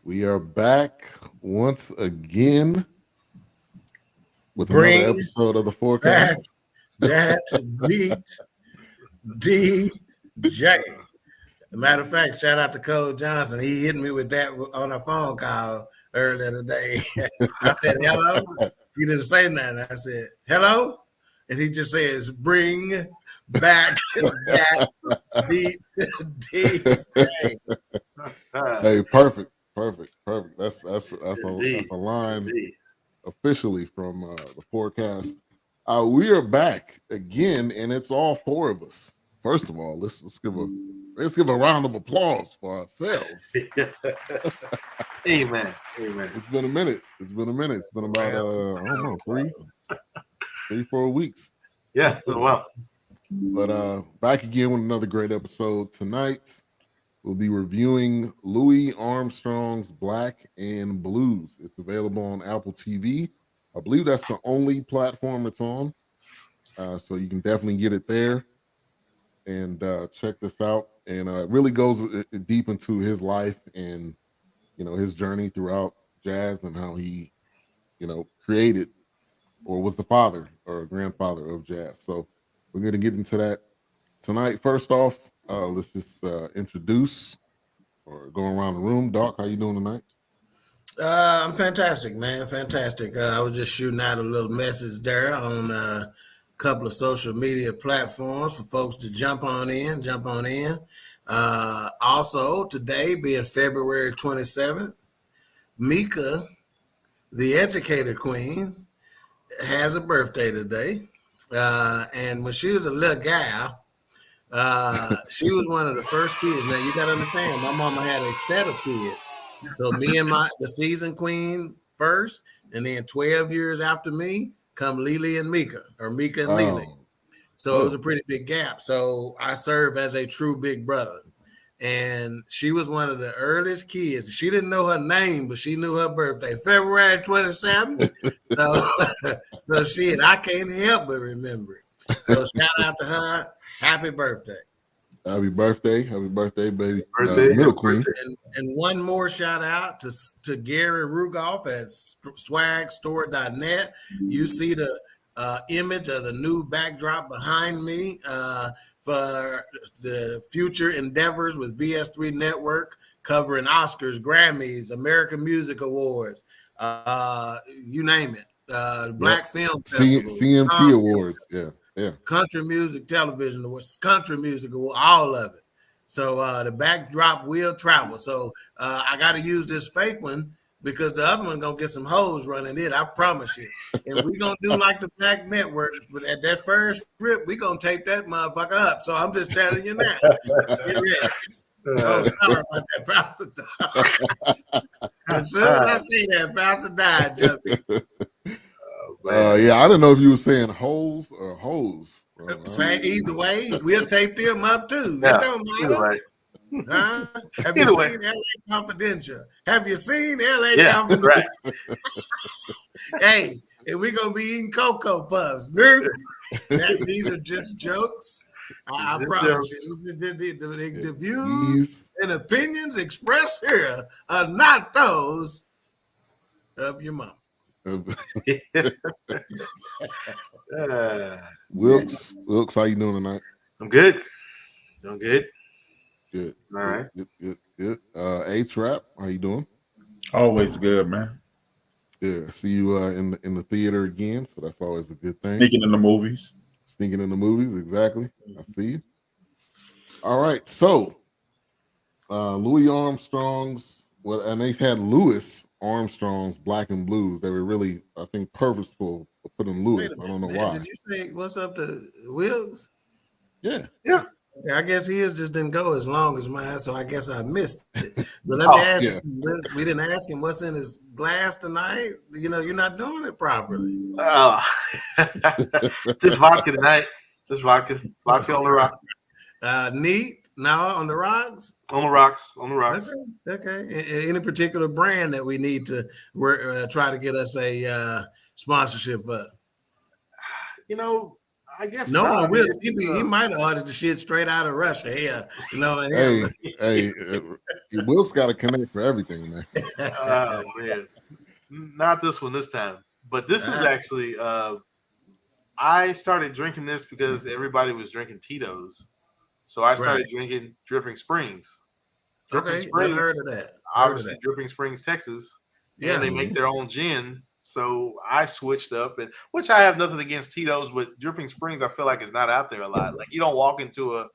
We are back once again with another episode of the Fourcast. That beat DJ. Matter of fact, shout out to Cole Johnson. He hit me with that on a phone call earlier today. I said, hello. He didn't say nothing. I said, hello. And he just says, bring back that beat DJ. Hey, perfect. That's a line officially from the Fourcast. We are back again, and it's all four of us. First of all, let's give a round of applause for ourselves. Amen. It's been a minute. It's been about I don't know, 3-4 weeks. Yeah, it's been a while. But back again with another great episode tonight. We'll be reviewing Louis Armstrong's Black and Blues. It's available on Apple TV. I believe that's the only platform it's on. So you can definitely get it there and check this out. And it really goes deep into his life and, his journey throughout jazz and how he, created or was the father or grandfather of jazz. So we're going to get into that tonight. First off, let's just introduce or go around the room. Doc, how you doing tonight? I'm fantastic, man. Fantastic. I was just shooting out a little message there on a couple of social media platforms for folks to jump on in. Also, today being February 27th, Mika, the educator queen, has a birthday today. And when she was a little gal, she was one of the first kids. Now you got to understand, my mama had a set of kids. So me and the season queen first, and then 12 years after me come Lily and Mika, or Mika and Lily. So it was a pretty big gap. So I serve as a true big brother. And she was one of the earliest kids. She didn't know her name, but she knew her birthday, February 27th. So I can't help but remember it. So shout out to her. Happy birthday. Happy birthday, baby. Middle queen. And one more shout out to Gary Rugoff at swagstore.net. You see the image of the new backdrop behind me for the future endeavors with BS3 Network, covering Oscars, Grammys, American Music Awards, you name it. Black Film Festival, CMT Awards, yeah. Country Music Television Awards, Country Music Awards, all of it. So the backdrop will travel. So I got to use this fake one because the other one gonna get some hoes running it. I promise you. And we gonna do like the Black Network. But at that first trip, we gonna tape that motherfucker up. So I'm just telling you now. Get ready. Oh, sorry about that, Pastor. As soon as I see that, Pastor died, jumping. Yeah, I didn't know if you were saying hoes or hoes. Say either way, we'll tape them up too. Yeah, It don't matter. right. Huh? Have you seen LA Confidential? Have you seen LA Confidential? Right. Hey, and we're gonna be eating Cocoa Puffs. These are just jokes. I promise you. The views and opinions expressed here are not those of your mom. Wilkes, how you doing tonight? I'm good. Doing good. Good. All right. Good. A-Trap, how you doing? Always good, man. Yeah, I see you in the theater again, so that's always a good thing. Sneaking in the movies, exactly. I see you. All right, so Louis Armstrong's, and they had Louis Armstrong's Black and Blues. They were really, I think, purposeful for putting Louis. I don't know why. Did you say what's up to Wilkes? Yeah. Yeah. I guess his just didn't go as long as mine, so I guess I missed it. But let me ask you, we didn't ask him what's in his glass tonight. You know, you're not doing it properly. Just vodka tonight. Just vodka. Vodka on the rock. Neat. No, on the rocks. On the rocks. On the rocks. Okay. Any particular brand that we need to try to get us a sponsorship for? You know, I guess no not. one will. He might have ordered the shit straight out of Russia. Yeah, you know. Hey, Wilk's got a connect for everything, man. Oh man, not this one this time. But this is actually. I started drinking this because everybody was drinking Tito's, so I started drinking Dripping Springs. Dripping Springs, heard of that. Obviously, Dripping Springs, Texas. Yeah, and they make their own gin. So I switched up, and which I have nothing against Tito's, but Dripping Springs I feel like is not out there a lot. Like you don't walk into a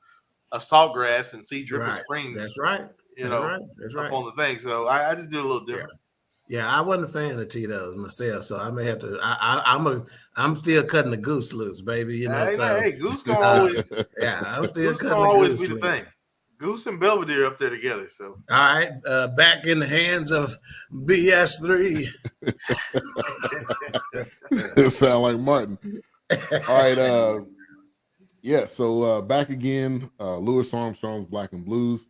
Saltgrass and see Dripping Springs. That's right. You know, that's right. Up on the thing. So I just did a little different. Yeah, I wasn't a fan of Tito's myself, so I may have to. I'm still cutting the goose loose, baby. You know, hey, goose gonna always. I'm still goose cutting gonna always goose be the thing. Goose and Belvedere up there together. So all right, back in the hands of BS3. It sound like Martin. All right, yeah. So back again, Louis Armstrong's Black and Blues.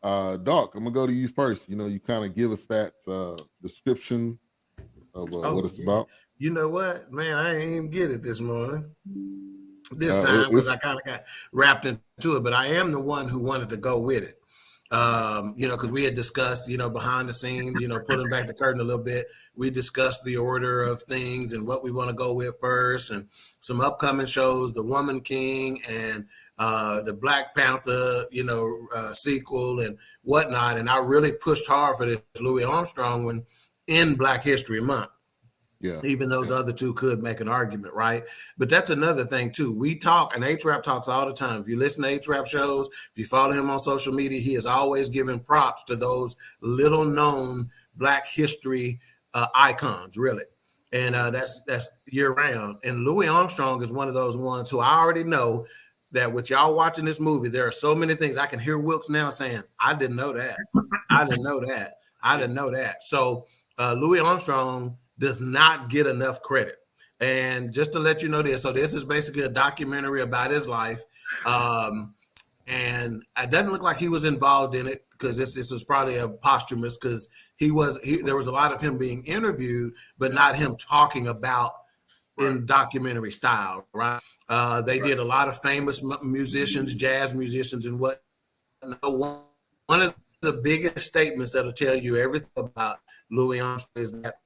Doc, I'm gonna go to you first. You know, you kind of give us that description of what it's about. You know what, man? I ain't even get it this morning. This time because I kind of got wrapped into it, but I am the one who wanted to go with it. You know, because we had discussed, you know, behind the scenes, you know, pulling back the curtain a little bit. We discussed the order of things and what we want to go with first, and some upcoming shows, The Woman King and the Black Panther, you know, sequel and whatnot. And I really pushed hard for this Louis Armstrong one in Black History Month. Yeah. Even those other two could make an argument, right? But that's another thing too. We talk, and H-Rap talks all the time. If you listen to H-Rap shows, if you follow him on social media, he is always giving props to those little known Black history icons, really. And that's year round. And Louis Armstrong is one of those ones who I already know that with y'all watching this movie, there are so many things. I can hear Wilkes now saying, I didn't know that. I didn't know that. I didn't know that. So Louis Armstrong does not get enough credit. And just to let you know this, so this is basically a documentary about his life. And it doesn't look like he was involved in it because this was probably a posthumous because there was a lot of him being interviewed, but not him talking about in documentary style, right? They did a lot of famous musicians, jazz musicians and what. One of the biggest statements that'll tell you everything about Louis Armstrong is that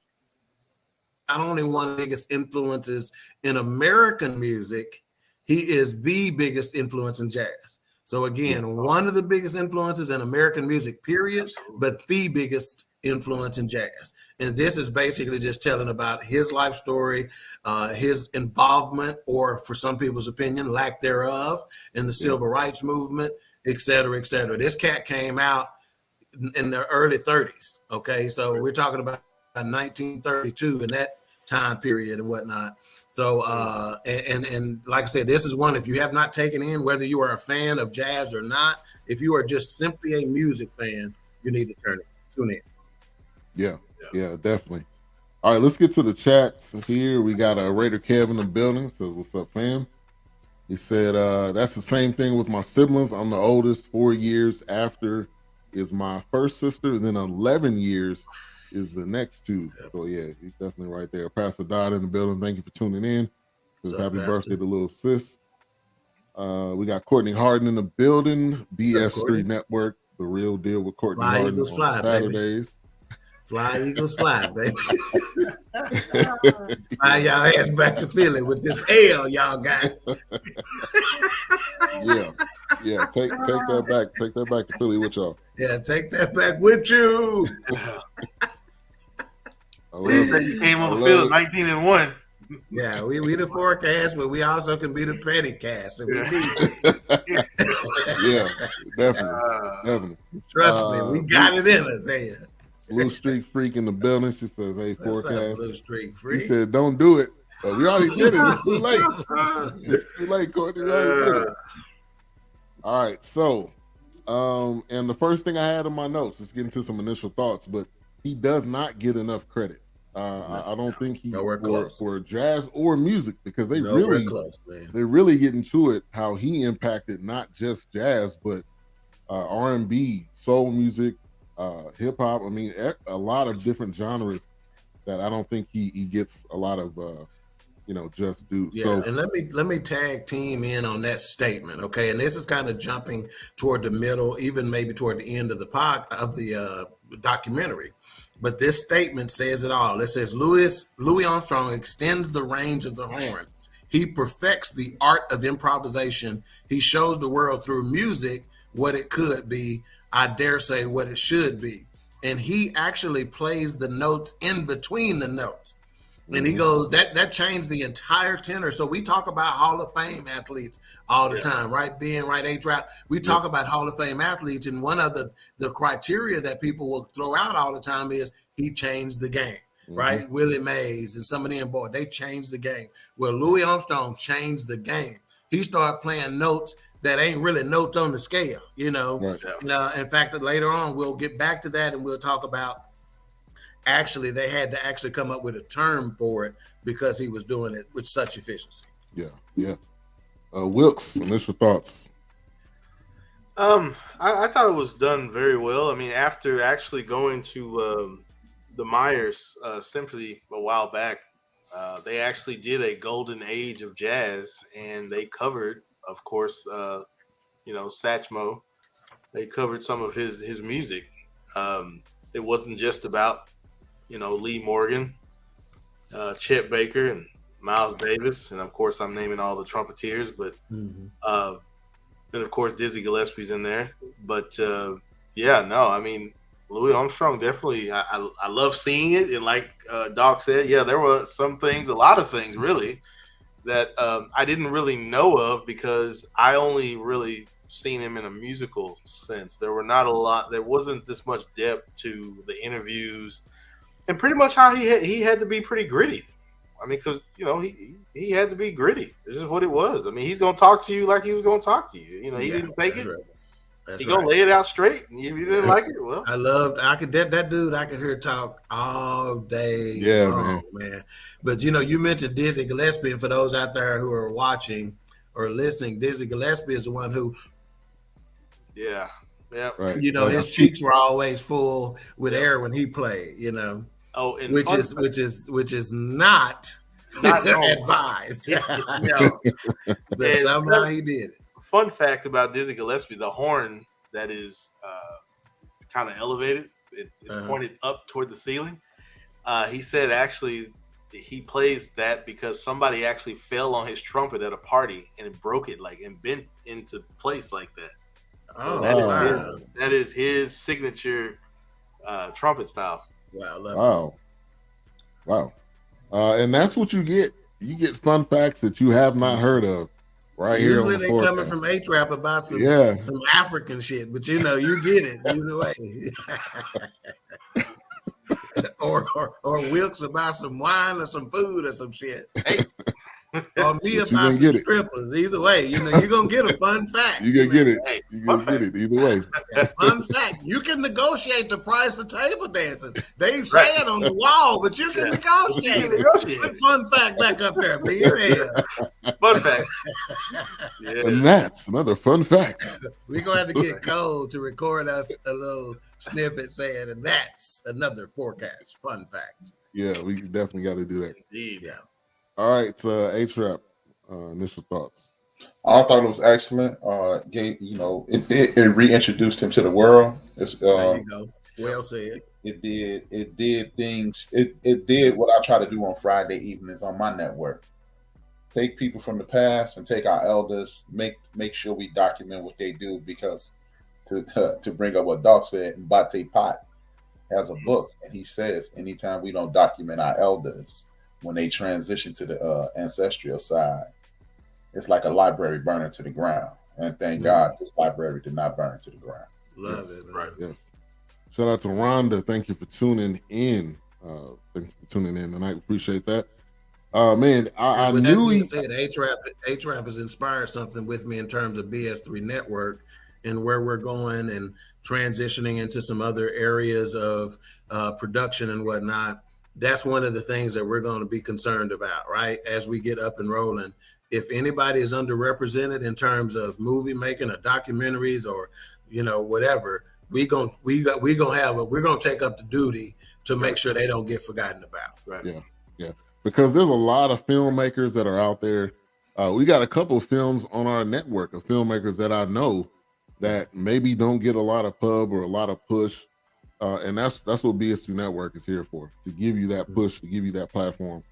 not only one of the biggest influences in American music, he is the biggest influence in jazz. So again, one of the biggest influences in American music, period, but the biggest influence in jazz. And this is basically just telling about his life story, his involvement, or for some people's opinion, lack thereof, in the civil rights movement, et cetera, et cetera. This cat came out in the early 30s. Okay, so we're talking about 1932 in that time period and whatnot. So and like I said, this is one, if you have not taken in, whether you are a fan of jazz or not, if you are just simply a music fan, you need to tune in. Yeah, definitely. All right, let's get to the chats here. We got Raider Kev in the building. Says, what's up, fam? He said, that's the same thing with my siblings. I'm the oldest. 4 years after is my first sister, and then 11 years is the next two. So yeah, he's definitely right there. Pastor Dodd in the building. Thank you for tuning in. Says happy birthday to little sis. We got Courtney Harden in the building. BS3 Network, the real deal with Courtney Harden on Saturdays. Fly Eagles fly, baby. Fly y'all ass back to Philly with this L y'all got. Yeah. Take that back. Take that back to Philly with y'all. Yeah, take that back with you. You came on the field 19-1. Yeah, we the Fourcast, but we also can be the petty cast if we need to. Yeah, definitely. Trust me, we got it in us. Hey. Blue Streak Freak in the building. She says, hey, What's Fourcast. up, Blue Streak Freak? He said, don't do it. We already did it. It's too late. It's too late, Courtney. We already did it. All right, so and the first thing I had in my notes is getting to some initial thoughts, but he does not get enough credit. I don't think he Nowhere close. for jazz or music, because they Nowhere close, man. they really get into it how he impacted not just jazz but R&B, soul music, hip hop. I mean, a lot of different genres that I don't think he gets a lot of just due. Yeah, So and let me tag team in on that statement, okay? And this is kind of jumping toward the middle, even maybe toward the end of the documentary. But this statement says it all. It says Louis Armstrong extends the range of the horn. He perfects the art of improvisation. He shows the world through music what it could be, I dare say what it should be. And he actually plays the notes in between the notes. And he goes, that changed the entire tenor. So we talk about Hall of Fame athletes all the time, right? Being right, A-Trap. We talk about Hall of Fame athletes, and one of the criteria that people will throw out all the time is he changed the game, right? Willie Mays and some of them, boy, they changed the game. Well, Louis Armstrong changed the game. He started playing notes that ain't really notes on the scale, you know. Right. In fact, later on, we'll get back to that, and we'll talk about actually they had to actually come up with a term for it because he was doing it with such efficiency. Yeah. Wilkes, initial thoughts. I thought it was done very well. I mean, after actually going to the Myers Symphony a while back, they actually did a golden age of jazz, and they covered, of course, Satchmo. They covered some of his music. It wasn't just about Lee Morgan, Chet Baker, and Miles Davis, and of course I'm naming all the trumpeters, but and of course Dizzy Gillespie's in there. But I mean, Louis Armstrong definitely. I love seeing it, and like Doc said, there were a lot of things really that I didn't really know of because I only really seen him in a musical sense. There wasn't this much depth to the interviews. And pretty much how he had to be pretty gritty. I mean, because he had to be gritty. This is what it was. I mean, he's gonna talk to you like he was gonna talk to you. He didn't take it. Right. He's gonna lay it out straight. And if you didn't like it, well, that dude. I could hear talk all day. Yeah, long, man. But you mentioned Dizzy Gillespie, and for those out there who are watching or listening, Dizzy Gillespie is the one who. Yeah. Right. His cheeks were always full with air when he played. Oh, and which is not advised. But somehow he did it. Fun fact about Dizzy Gillespie: the horn that is kind of elevated, it's pointed up toward the ceiling. He said actually he plays that because somebody actually fell on his trumpet at a party and it broke it and bent into place like that. So that is his signature trumpet style. Wow. And that's what you get. You get fun facts that you have not heard of right here. Usually they coming from A-Trap about some African shit, but you get it either way. or Wilkes about some wine or some food or some shit. Hey. Or me about some strippers. Either way, you're gonna get a fun fact. You're gonna get it. You're gonna get it either way. Fun fact. You can negotiate the price of table dancing. They say it on the wall, but you can negotiate it. Put fun fact back up there, man. Yeah. Fun fact. And that's another fun fact. We're gonna have to get Cole to record us a little snippet saying, and that's another Fourcast fun fact. Yeah, we definitely got to do that. Indeed. Yeah. All right, A-Trap, initial thoughts. I thought it was excellent. It reintroduced him to the world. There you go. Well said. It did things. It did what I try to do on Friday evenings on my network. Take people from the past and take our elders. Make sure we document what they do, because to bring up what Doc said, Mbate Pot has a book, and he says anytime we don't document our elders when they transition to the ancestral side, it's like a library burning to the ground. And thank God this library did not burn to the ground. Love it. Right. Yes. Shout out to Rhonda. Thank you for tuning in. Thank you for tuning in tonight. Appreciate that. Man, I With that knew being he. said, H-Rap has inspired something with me in terms of BS3 Network and where we're going and transitioning into some other areas of production and whatnot. That's one of the things that we're going to be concerned about, right? As we get up and rolling. If anybody is underrepresented in terms of movie making or documentaries or, whatever, we're gonna take up the duty to make sure they don't get forgotten about. Right. Yeah. Because there's a lot of filmmakers that are out there. We got a couple of films on our network of filmmakers that I know that maybe don't get a lot of pub or a lot of push. And that's what BS2 Network is here for, to give you that push, to give you that platform.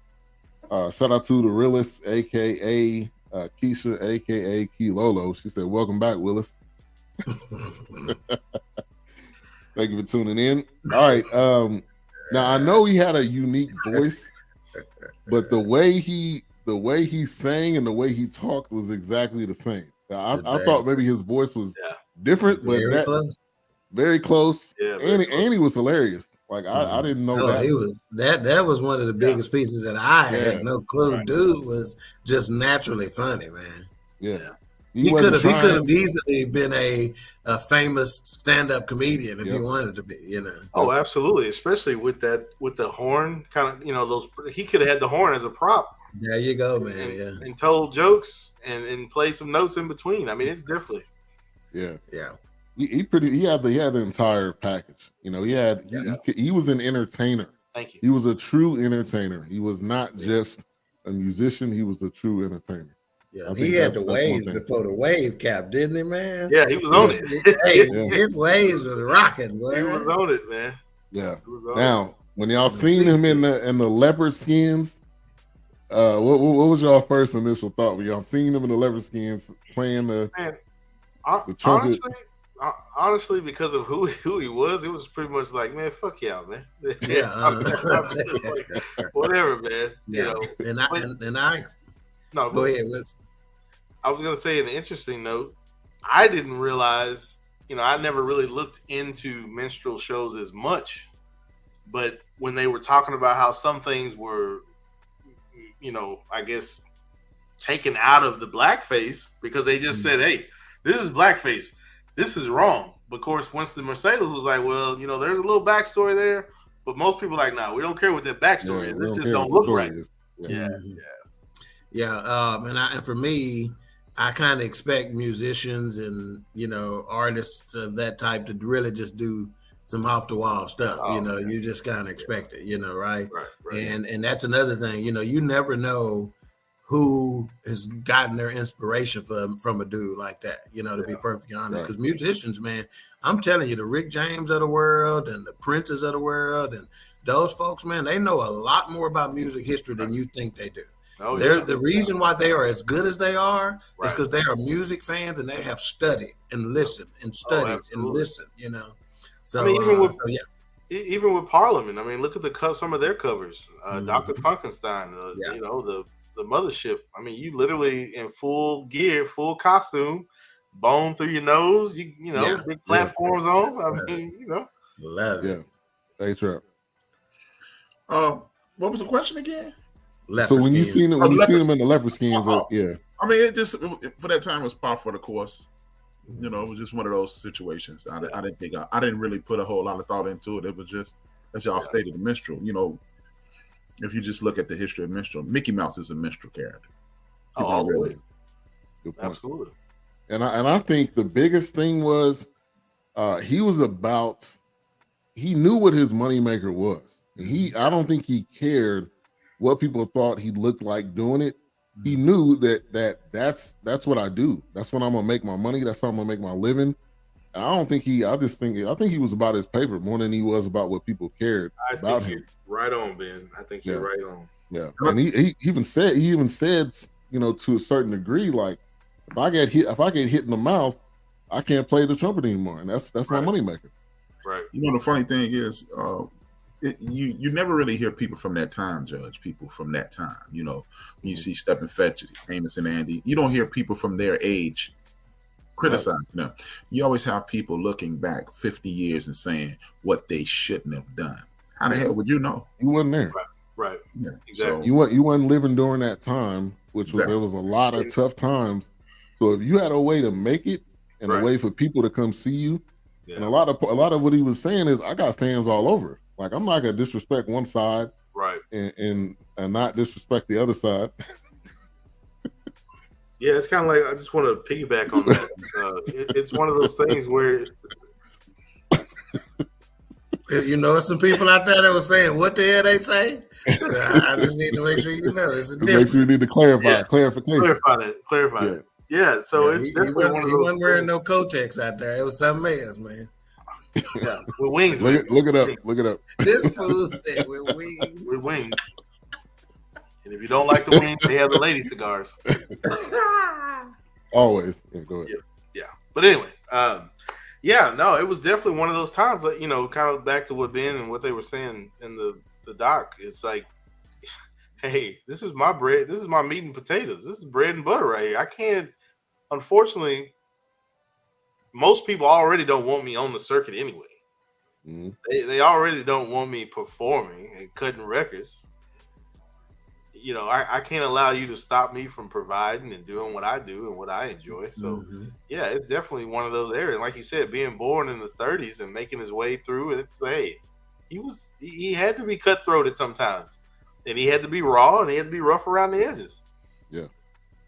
Shout out to the realist, aka Keisha, aka Kilolo. She said, "Welcome back, Willis." Thank you for tuning in. All right. Now I know he had a unique voice, but the way he sang and the way he talked was exactly the same. I thought maybe his voice was different, but very close. Yeah, and he was hilarious. Like I didn't know that. He was that was one of the biggest pieces that I had no clue. Right. Dude was just naturally funny, man. Yeah. He could have easily been a famous stand-up comedian if he wanted to be, Oh, absolutely. Especially with the horn kind of, those, he could have had the horn as a prop. There you go, man. And told jokes and played some notes in between. I mean, it's definitely. Yeah. Yeah. He had the entire package. He was an entertainer. Thank you. He was a true entertainer. He was not just a musician. He was a true entertainer. Yeah, he had the waves before the wave cap, didn't he, man? Yeah, he was on it. His waves was rocking, boy. He was on it, man. Yeah. Now, when y'all seen him in the leopard skins, what was y'all first initial thought when y'all seen him in the leopard skins playing the trumpet? Honestly, because of who he was, it was pretty much like, man, fuck y'all, man. Yeah, whatever, man. Yeah, go ahead. I was gonna say, an interesting note, I didn't realize, I never really looked into minstrel shows as much, but when they were talking about how some things were, I guess taken out of the blackface because they just said, hey, this is blackface. This is wrong. But of course, Winston Marsalis was like, well, there's a little backstory there, but most people are like, nah, we don't care what that backstory is. This just don't look right. And for me, I kind of expect musicians and artists of that type to really just do some off the wall stuff. You just kind of expect it. Right? Right. And that's another thing. You never know who has gotten their inspiration from a dude like that, to be perfectly honest. Because musicians, man, I'm telling you, the Rick James of the world and the Princes of the world and those folks, man, they know a lot more about music history than you think they do. The reason why they are as good as they are is because they are music fans and they have studied and listened and studied and listened, So, I mean, even with Parliament, I mean, look at some of their covers. Dr. Funkenstein, the Mothership. I mean, you literally in full gear, full costume, bone through your nose. Big platforms on. I mean, love it. Hey, Trap. What was the question again? So when you seen him in the leopard skins, I mean, it just for that time it was par for the course. It was just one of those situations. I didn't really put a whole lot of thought into it. It was just, as y'all stated, the minstrel. If you just look at the history of minstrel, Mickey Mouse is a minstrel character. Really. Absolutely. And I think the biggest thing was he knew what his moneymaker was. And I don't think he cared what people thought he looked like doing it. He knew that's what I do. That's when I'm gonna make my money. That's how I'm gonna make my living. And I think he was about his paper more than he was about what people cared about him. Right on, Ben. I think you're right on. Yeah, and he even said, to a certain degree, like if I get hit in the mouth, I can't play the trumpet anymore, and that's my moneymaker. Right. The funny thing is, you never really hear people from that time judge people from that time. You see Stephen Fetch, Amos and Andy. You don't hear people from their age criticizing them. You always have people looking back 50 years and saying what they shouldn't have done. How the hell would you know? You wasn't there. Right. Yeah. Exactly. So, You wasn't living during that time, which was there was a lot of tough times. So if you had a way to make it and a way for people to come see you, and a lot of what he was saying is, I got fans all over. Like, I'm not gonna disrespect one side, right, and not disrespect the other side. Yeah, it's kind of like, I just want to piggyback on that. It's one of those things where, you know, some people out there that were saying, "What the hell they say?" I just need to make sure you know it's a difference. Make sure you need to clarification. Clarify it. Yeah, so it's definitely one of those. He wasn't wearing no Kotex out there. It was something else, man. Yeah, with wings. Look it up. This fool said with wings. With wings. And if you don't like the wings, they have the lady cigars. Always. Yeah, go ahead. Yeah. But anyway, it was definitely one of those times that, you know, kind of back to what Ben and what they were saying in the doc. It's like, hey, this is my bread. This is my meat and potatoes. This is bread and butter right here. I can't, unfortunately, most people already don't want me on the circuit anyway. Mm-hmm. They already don't want me performing and cutting records. You know, I can't allow you to stop me from providing and doing what I do and what I enjoy. So, yeah, it's definitely one of those areas. Like you said, being born in the 30s and making his way through it, it's, hey, he had to be cutthroated sometimes. And he had to be raw and he had to be rough around the edges. Yeah.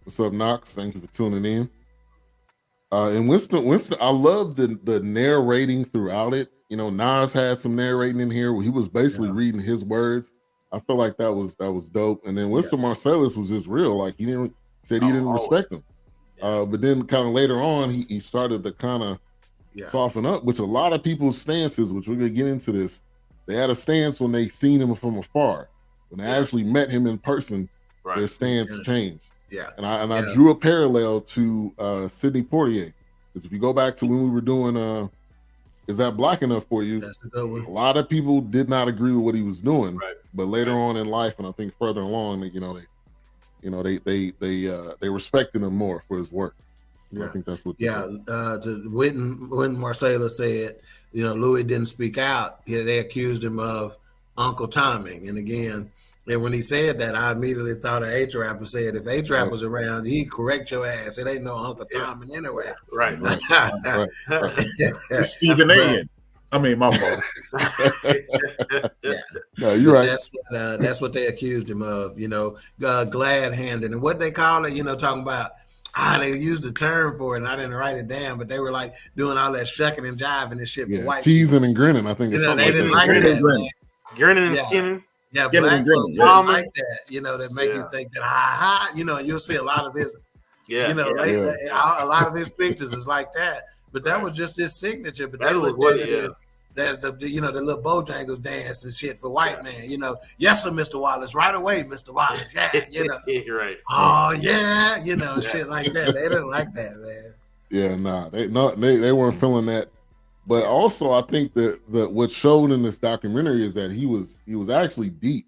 What's up, Knox? Thank you for tuning in. And Winston, I love the narrating throughout it. You know, Nas had some narrating in here where he was basically reading his words. I feel like that was dope. And then Winston Marsalis was just real. Like, he didn't respect him. But then kind of later on, he started to kind of soften up, which a lot of people's stances, which we're gonna get into this, they had a stance when they seen him from afar. When they actually met him in person, their stance changed. Yeah. And I drew a parallel to Sidney Poitier. Because if you go back to when we were doing Is That Black Enough For You? That's a good one. A lot of people did not agree with what he was doing. Right. But later on in life, and I think further along, they respected him more for his work. So I think that's what. When Marcella said, you know, Louis didn't speak out, they accused him of Uncle Tommy. And again, and when he said that, I immediately thought of A-Trap and said, if A-Trap was around, he'd correct your ass. It ain't no Uncle Tommy anyway. Right. It's Stephen A. I mean, my fault. No, you're right. That's what they accused him of, you know, glad-handed. And what they call it, you know, talking about, they used the term for it, and I didn't write it down, but they were like doing all that shucking and jiving and shit for white cheesing and grinning, I think. You know, they didn't like that. Grinning and skinning. Yeah, black folks don't like that, you know, that make you think that, you know, and you'll see a lot of his, you know, a lot of his pictures is like that. But that was just his signature. But they looked at it as that's the little Bojangles dance and shit for white man. You know, yes, sir, Mr. Wallace, right away, Mr. Wallace. Yeah, you know. You're right. Oh yeah, you know, shit like that. They didn't like that, man. Yeah, they weren't feeling that. But also, I think that what showed in this documentary is that he was actually deep,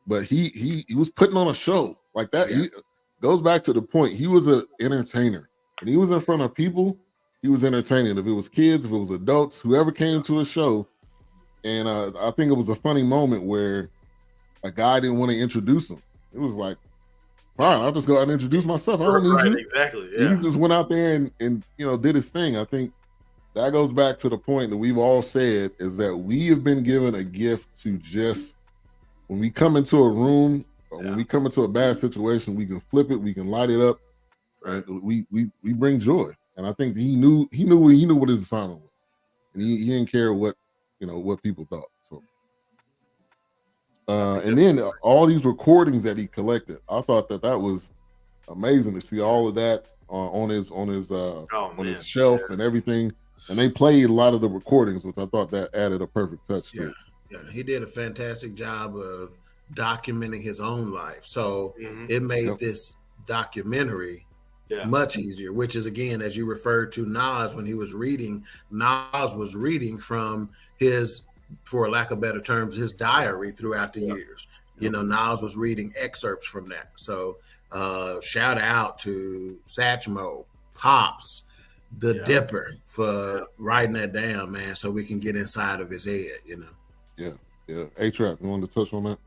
but he was putting on a show like that. He goes back to the point. He was an entertainer, and he was in front of people. He was entertaining. If it was kids, if it was adults, whoever came to a show. And I think it was a funny moment where a guy didn't want to introduce him. It was like, fine, I'll just go out and introduce myself. I don't need you. Exactly. Yeah. He just went out there and did his thing. I think that goes back to the point that we've all said is that we have been given a gift to just, when we come into a room or when we come into a bad situation, we can flip it, we can light it up, right? We bring joy. And I think he knew what his assignment was, and he didn't care what people thought. So, and then all these recordings that he collected, I thought that was amazing to see all of that on his shelf and everything. And they played a lot of the recordings, which I thought that added a perfect touch to it. Yeah, he did a fantastic job of documenting his own life. So it made this documentary much easier, which is, again, as you referred to Nas when he was reading, Nas was reading from his, for lack of better terms, his diary throughout the years. You know, Nas was reading excerpts from that. So shout out to Satchmo, Pops, the Dipper for writing that down, man, so we can get inside of his head, you know. Yeah. A-Trap, you wanted to touch on that?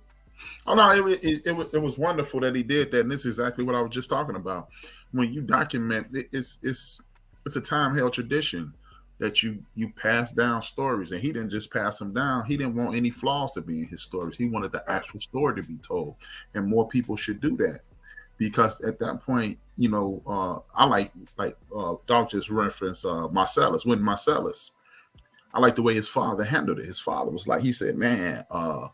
Oh no, it was wonderful that he did that, and this is exactly what I was just talking about. When you document, it's a time held tradition that you pass down stories, and he didn't just pass them down. He didn't want any flaws to be in his stories. He wanted the actual story to be told, and more people should do that, because at that point, I like Doc just referenced Marcellus. When Marcellus, I like the way his father handled it. His father was like, he said, man, oh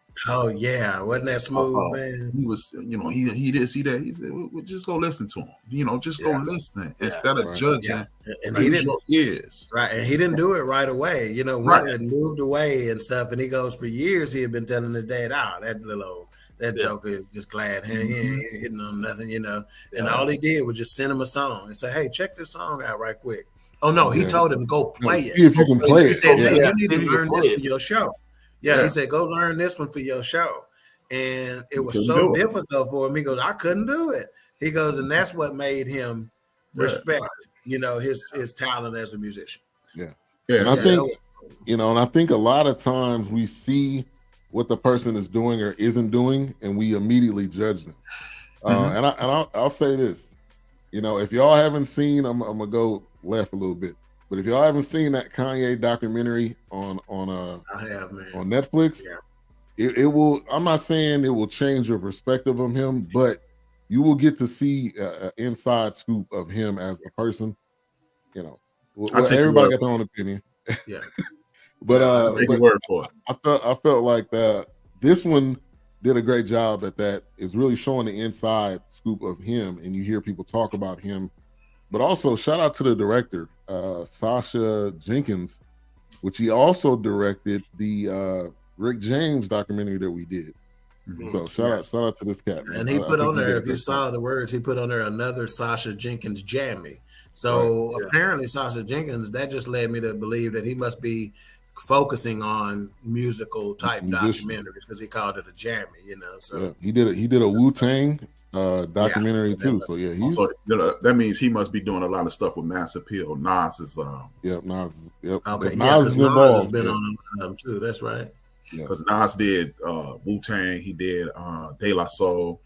yeah, wasn't that smooth, man? He was, he did see that. He said, well, just go listen to him. Just go listen instead of judging. And he didn't. Ears. Right, and he didn't do it right away. When it moved away and stuff, and he goes, for years he had been telling his dad, that joker is just glad he ain't hitting on nothing, And all he did was just send him a song and say, hey, check this song out right quick. Oh no, he told him to go play it. See if you can play it. He said, hey, you need to learn this for your show. Yeah, he said, go learn this one for your show. And it was so difficult for him. He goes, I couldn't do it. He goes, and that's what made him respect, his talent as a musician. Yeah. And I think, and I think a lot of times we see what the person is doing or isn't doing, and we immediately judge them. And I'll say this, if y'all haven't seen, I'm gonna go left a little bit, but if y'all haven't seen that Kanye documentary on I have, man, on Netflix, it will. I'm not saying it will change your perspective of him, but you will get to see an inside scoop of him as a person. Everybody got their own opinion. Yeah, but I'll take your word for it. I felt like that this one did a great job at that. Is really showing the inside scoop of him, and you hear people talk about him. But also, shout out to the director, Sasha Jenkins, which he also directed the Rick James documentary that we did. So shout out to this cat. And he put on there, if you saw the words, he put on there another Sasha Jenkins jammy. So apparently Sasha Jenkins, that just led me to believe that he must be focusing on musical type documentaries, because he called it a jammy, So he did a Wu-Tang documentary too. So he's that means he must be doing a lot of stuff with Mass Appeal. Nas is Nas. Okay, Nas is involved. Has been on them too. That's right. Because Nas did Wu-Tang, he did De La Soul,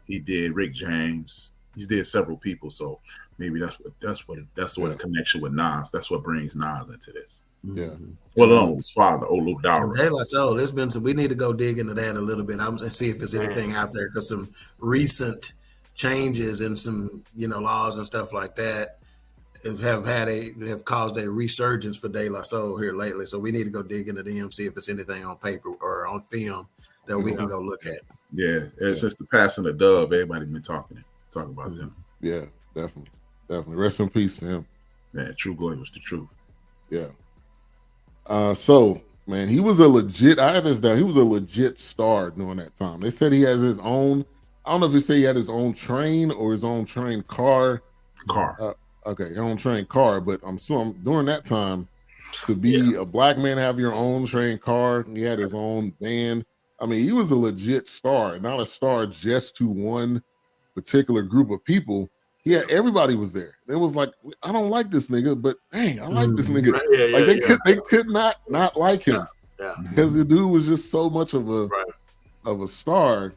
he did Rick James, he did several people. So maybe that's what the connection with Nas. That's what brings Nas into this. Yeah. Well, along with his father, Olu Dara. De La Soul, there's been we need to go dig into that a little bit. I'm gonna see if there's anything out there, because some recent changes and some laws and stuff like that have caused a resurgence for De La Soul here lately. So we need to go dig into them, see if it's anything on paper or on film that we can go look at. Yeah, since the passing of Dove, everybody been talking about them. Yeah, definitely. Rest in peace to him. Yeah, True Glory was the truth. Yeah. So man, he was a legit. I had this down. He was a legit star during that time. They said he has his own. I don't know if he said he had his own train or his own train car. Okay, his own train car. But I'm during that time, to be a black man, have your own train car. He had his own band. I mean, he was a legit star, not a star just to one particular group of people. Yeah, everybody was there. It was like, I don't like this nigga, but dang, I like this nigga. They could not like him. Because the dude was just so much of a star,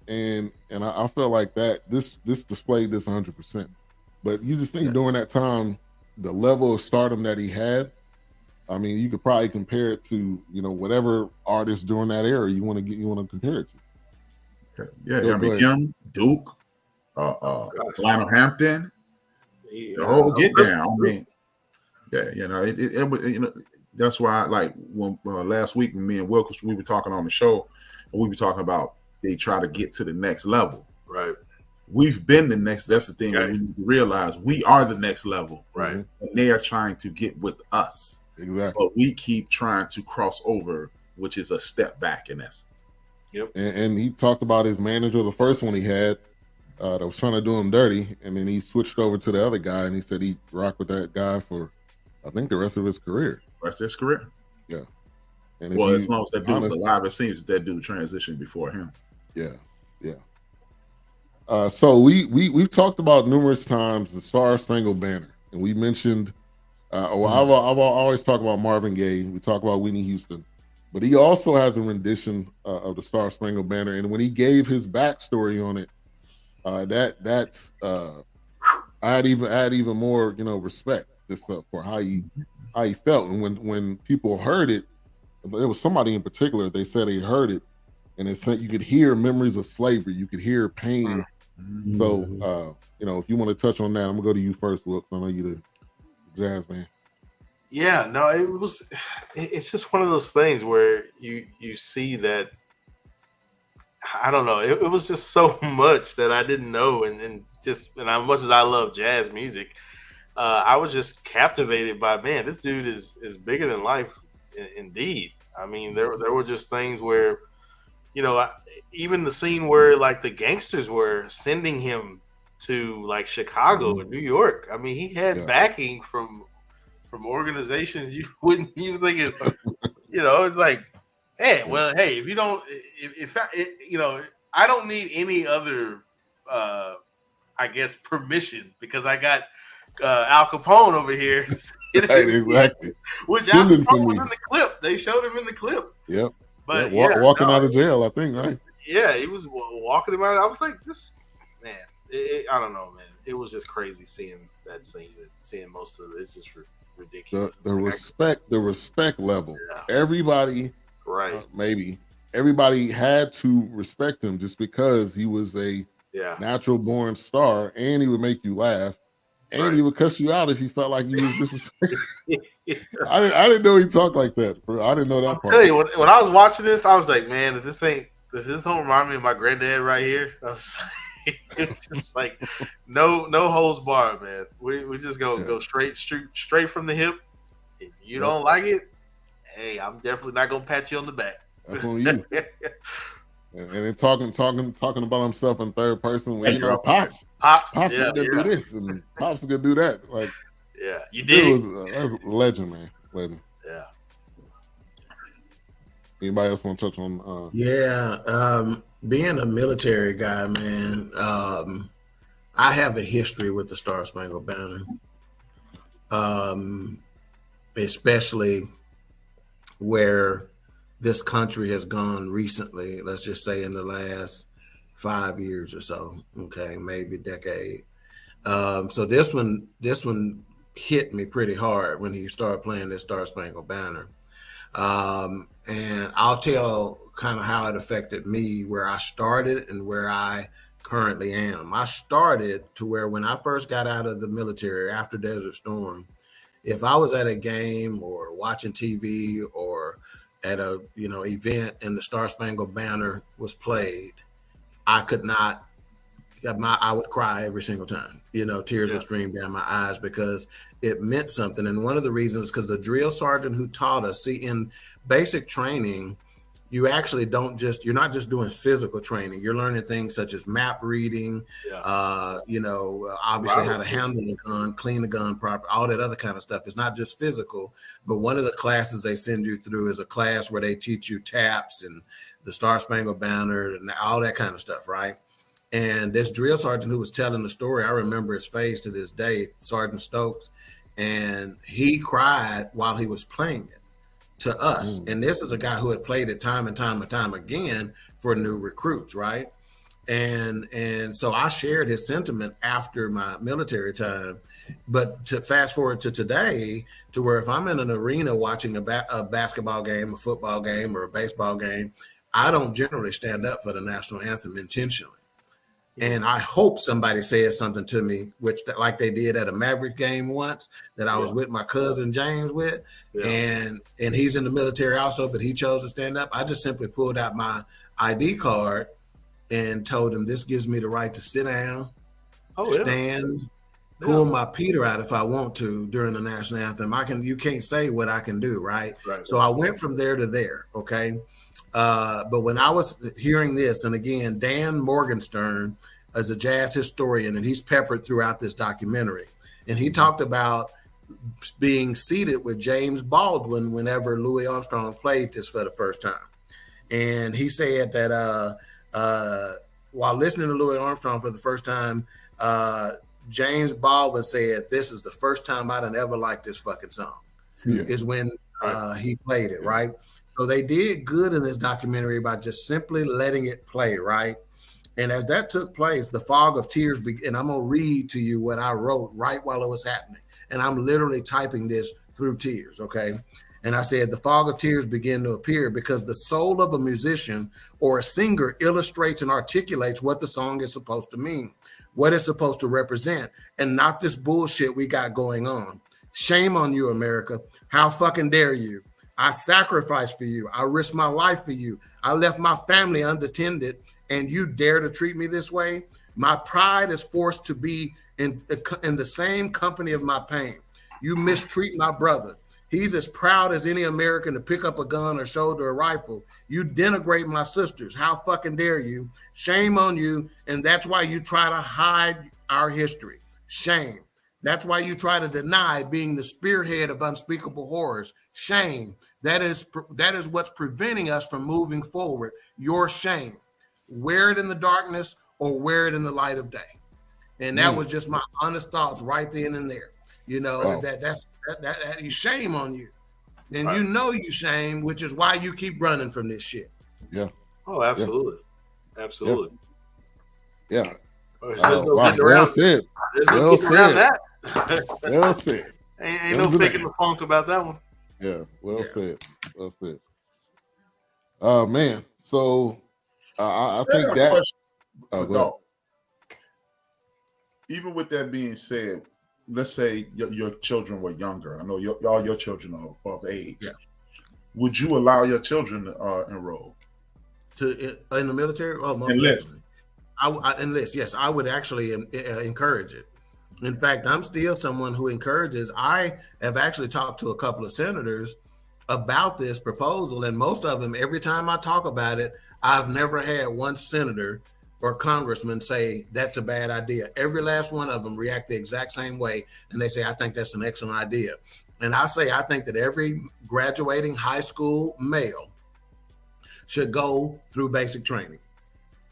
and I felt like that this displayed this 100%. But you just think during that time, the level of stardom that he had, I mean, you could probably compare it to whatever artist during that era you want to compare it to. I mean, him, Duke. Lionel Hampton, the whole get down. I mean, it that's why, like, when last week when me and Wilkes, we were talking on the show, and we were talking about they try to get to the next level. Right. We've been the next. That's the thing that we need to realize. We are the next level. Right. And they are trying to get with us. Exactly. But we keep trying to cross over, which is a step back in essence. Yep. And he talked about his manager, the first one he had, that was trying to do him dirty, and then he switched over to the other guy, and he said he rocked with that guy for, I think, the rest of his career. Yeah. And as long as that dude was alive, it seems that dude transitioned before him. Yeah. So we've talked about numerous times the Star Spangled Banner, and we mentioned. I've always talked about Marvin Gaye. We talk about Whitney Houston, But he also has a rendition of the Star Spangled Banner, and when he gave his backstory on it, that's I had even more, respect just for how he felt. And when people heard it, there was somebody in particular. They said they heard it, and it said you could hear memories of slavery, you could hear pain. So, if you want to touch on that, I'm gonna go to you first, Wilkes. I know you're the jazz man. Yeah, no, it's just one of those things where you see that, I don't know, it was just so much that I didn't know, and as much as I love jazz music, I was just captivated by, man, this dude is bigger than life, indeed. I mean, there were just things where, even the scene where like the gangsters were sending him to like Chicago and New York. I mean, he had backing from organizations you wouldn't even think it. It's like, hey, if you don't, I don't need any other, I guess, permission, because I got Al Capone over here. Right, exactly. Which Al Capone was in the clip. They showed him in the clip. Yep. But walking out of jail, I think, right? Yeah, he was walking him out. I was like, this man. I don't know, man. It was just crazy seeing that scene, seeing most of it. It's just ridiculous. The respect level. Yeah. Everybody, right? Maybe everybody had to respect him just because he was a natural born star, and he would make you laugh, and he would cuss you out if you felt like you was disrespectful. I didn't know he talked like that, bro. I didn't know that part. Tell you, when I was watching this, I was like, man, if this don't remind me of my granddad right here, it's just like no holds barred, man. We just go straight from the hip. If you don't like it, hey, I'm definitely not gonna pat you on the back. That's on you. And then talking about himself in third person when Pops is gonna do this and Pops is gonna do that. Like, you did. That's a legend, man. Legend. Yeah. Anybody else want to touch on? Being a military guy, man, I have a history with the Star Spangled Banner, especially where this country has gone recently. Let's just say in the last 5 years or so, okay, maybe a decade. So this one hit me pretty hard when he started playing this Star Spangled Banner. And I'll tell kind of how it affected me, where I started and where I currently am. I started to where when I first got out of the military after Desert Storm, if I was at a game or watching TV or at a event and the Star Spangled Banner was played, I could not. I would cry every single time. Tears would stream down my eyes because it meant something. And one of the reasons is because the drill sergeant who taught us, in basic training, you actually you're not just doing physical training. You're learning things such as map reading, obviously how to handle a gun, clean the gun properly, all that other kind of stuff. It's not just physical, but one of the classes they send you through is a class where they teach you taps and the Star Spangled Banner and all that kind of stuff, right? And this drill sergeant who was telling the story, I remember his face to this day, Sergeant Stokes, and he cried while he was playing it to us. And this is a guy who had played it time and time again for new recruits, right? And so I shared his sentiment after my military time. But to fast forward to today, to where if I'm in an arena watching a basketball game, a football game, or a baseball game, I don't generally stand up for the national anthem intentionally. And I hope somebody says something to me, which like they did at a Maverick game once that I was with my cousin James with, and he's in the military also, but he chose to stand up. I just simply pulled out my ID card and told him, this gives me the right to sit down, stand, pull my Peter out if I want to during the national anthem. You can't say what I can do, right? So I went from there to there, okay? But when I was hearing this, and again, Dan Morgenstern is a jazz historian, and he's peppered throughout this documentary. And he talked about being seated with James Baldwin whenever Louis Armstrong played this for the first time. And he said that while listening to Louis Armstrong for the first time, James Baldwin said, this is the first time I done ever liked this fucking song. Is when he played it, right? So they did good in this documentary by just simply letting it play, right? And as that took place, the fog of tears and I'm going to read to you what I wrote right while it was happening. And I'm literally typing this through tears, okay? And I said, the fog of tears began to appear because the soul of a musician or a singer illustrates and articulates what the song is supposed to mean, what it's supposed to represent, and not this bullshit we got going on. Shame on you, America. How fucking dare you? I sacrificed for you. I risked my life for you. I left my family unattended, and you dare to treat me this way? My pride is forced to be in the same company of my pain. You mistreat my brother. He's as proud as any American to pick up a gun or shoulder a rifle. You denigrate my sisters. How fucking dare you? Shame on you. And that's why you try to hide our history. Shame. That's why you try to deny being the spearhead of unspeakable horrors. Shame. That is what's preventing us from moving forward. Your shame. Wear it in the darkness or wear it in the light of day. And that was just my honest thoughts right then and there. You know, that's you shame on you. And you know you shame, which is why you keep running from this shit. Yeah. Oh, absolutely. Yeah. Absolutely. Yeah. Well said. Well said. Well said. Ain't no faking the funk about that one. Yeah. Well said. Well said. Man. So I think that. No. Even with that being said, let's say your children were younger. I know all your children are of age. Yeah. Would you allow your children to enroll in the military? Oh, most enlist. I enlist. Yes, I would actually encourage it. In fact, I'm still someone who encourages. I have actually talked to a couple of senators about this proposal, and most of them, every time I talk about it, I've never had one senator or congressman say that's a bad idea. Every last one of them react the exact same way, and they say, I think that's an excellent idea. And I say, I think that every graduating high school male should go through basic training.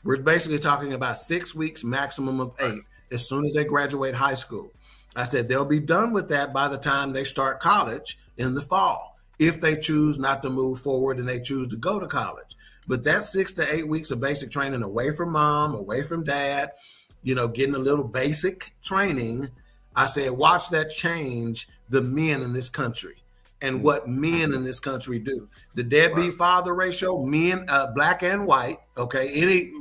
We're basically talking about 6 weeks, maximum of 8, as soon as they graduate high school. I said they'll be done with that by the time they start college in the fall, if they choose not to move forward and they choose to go to college. But that 6 to 8 weeks of basic training away from mom, away from dad, you know, getting a little basic training, I said, watch that change the men in this country and what men in this country do. The deadbeat father ratio, men, black and white, okay, any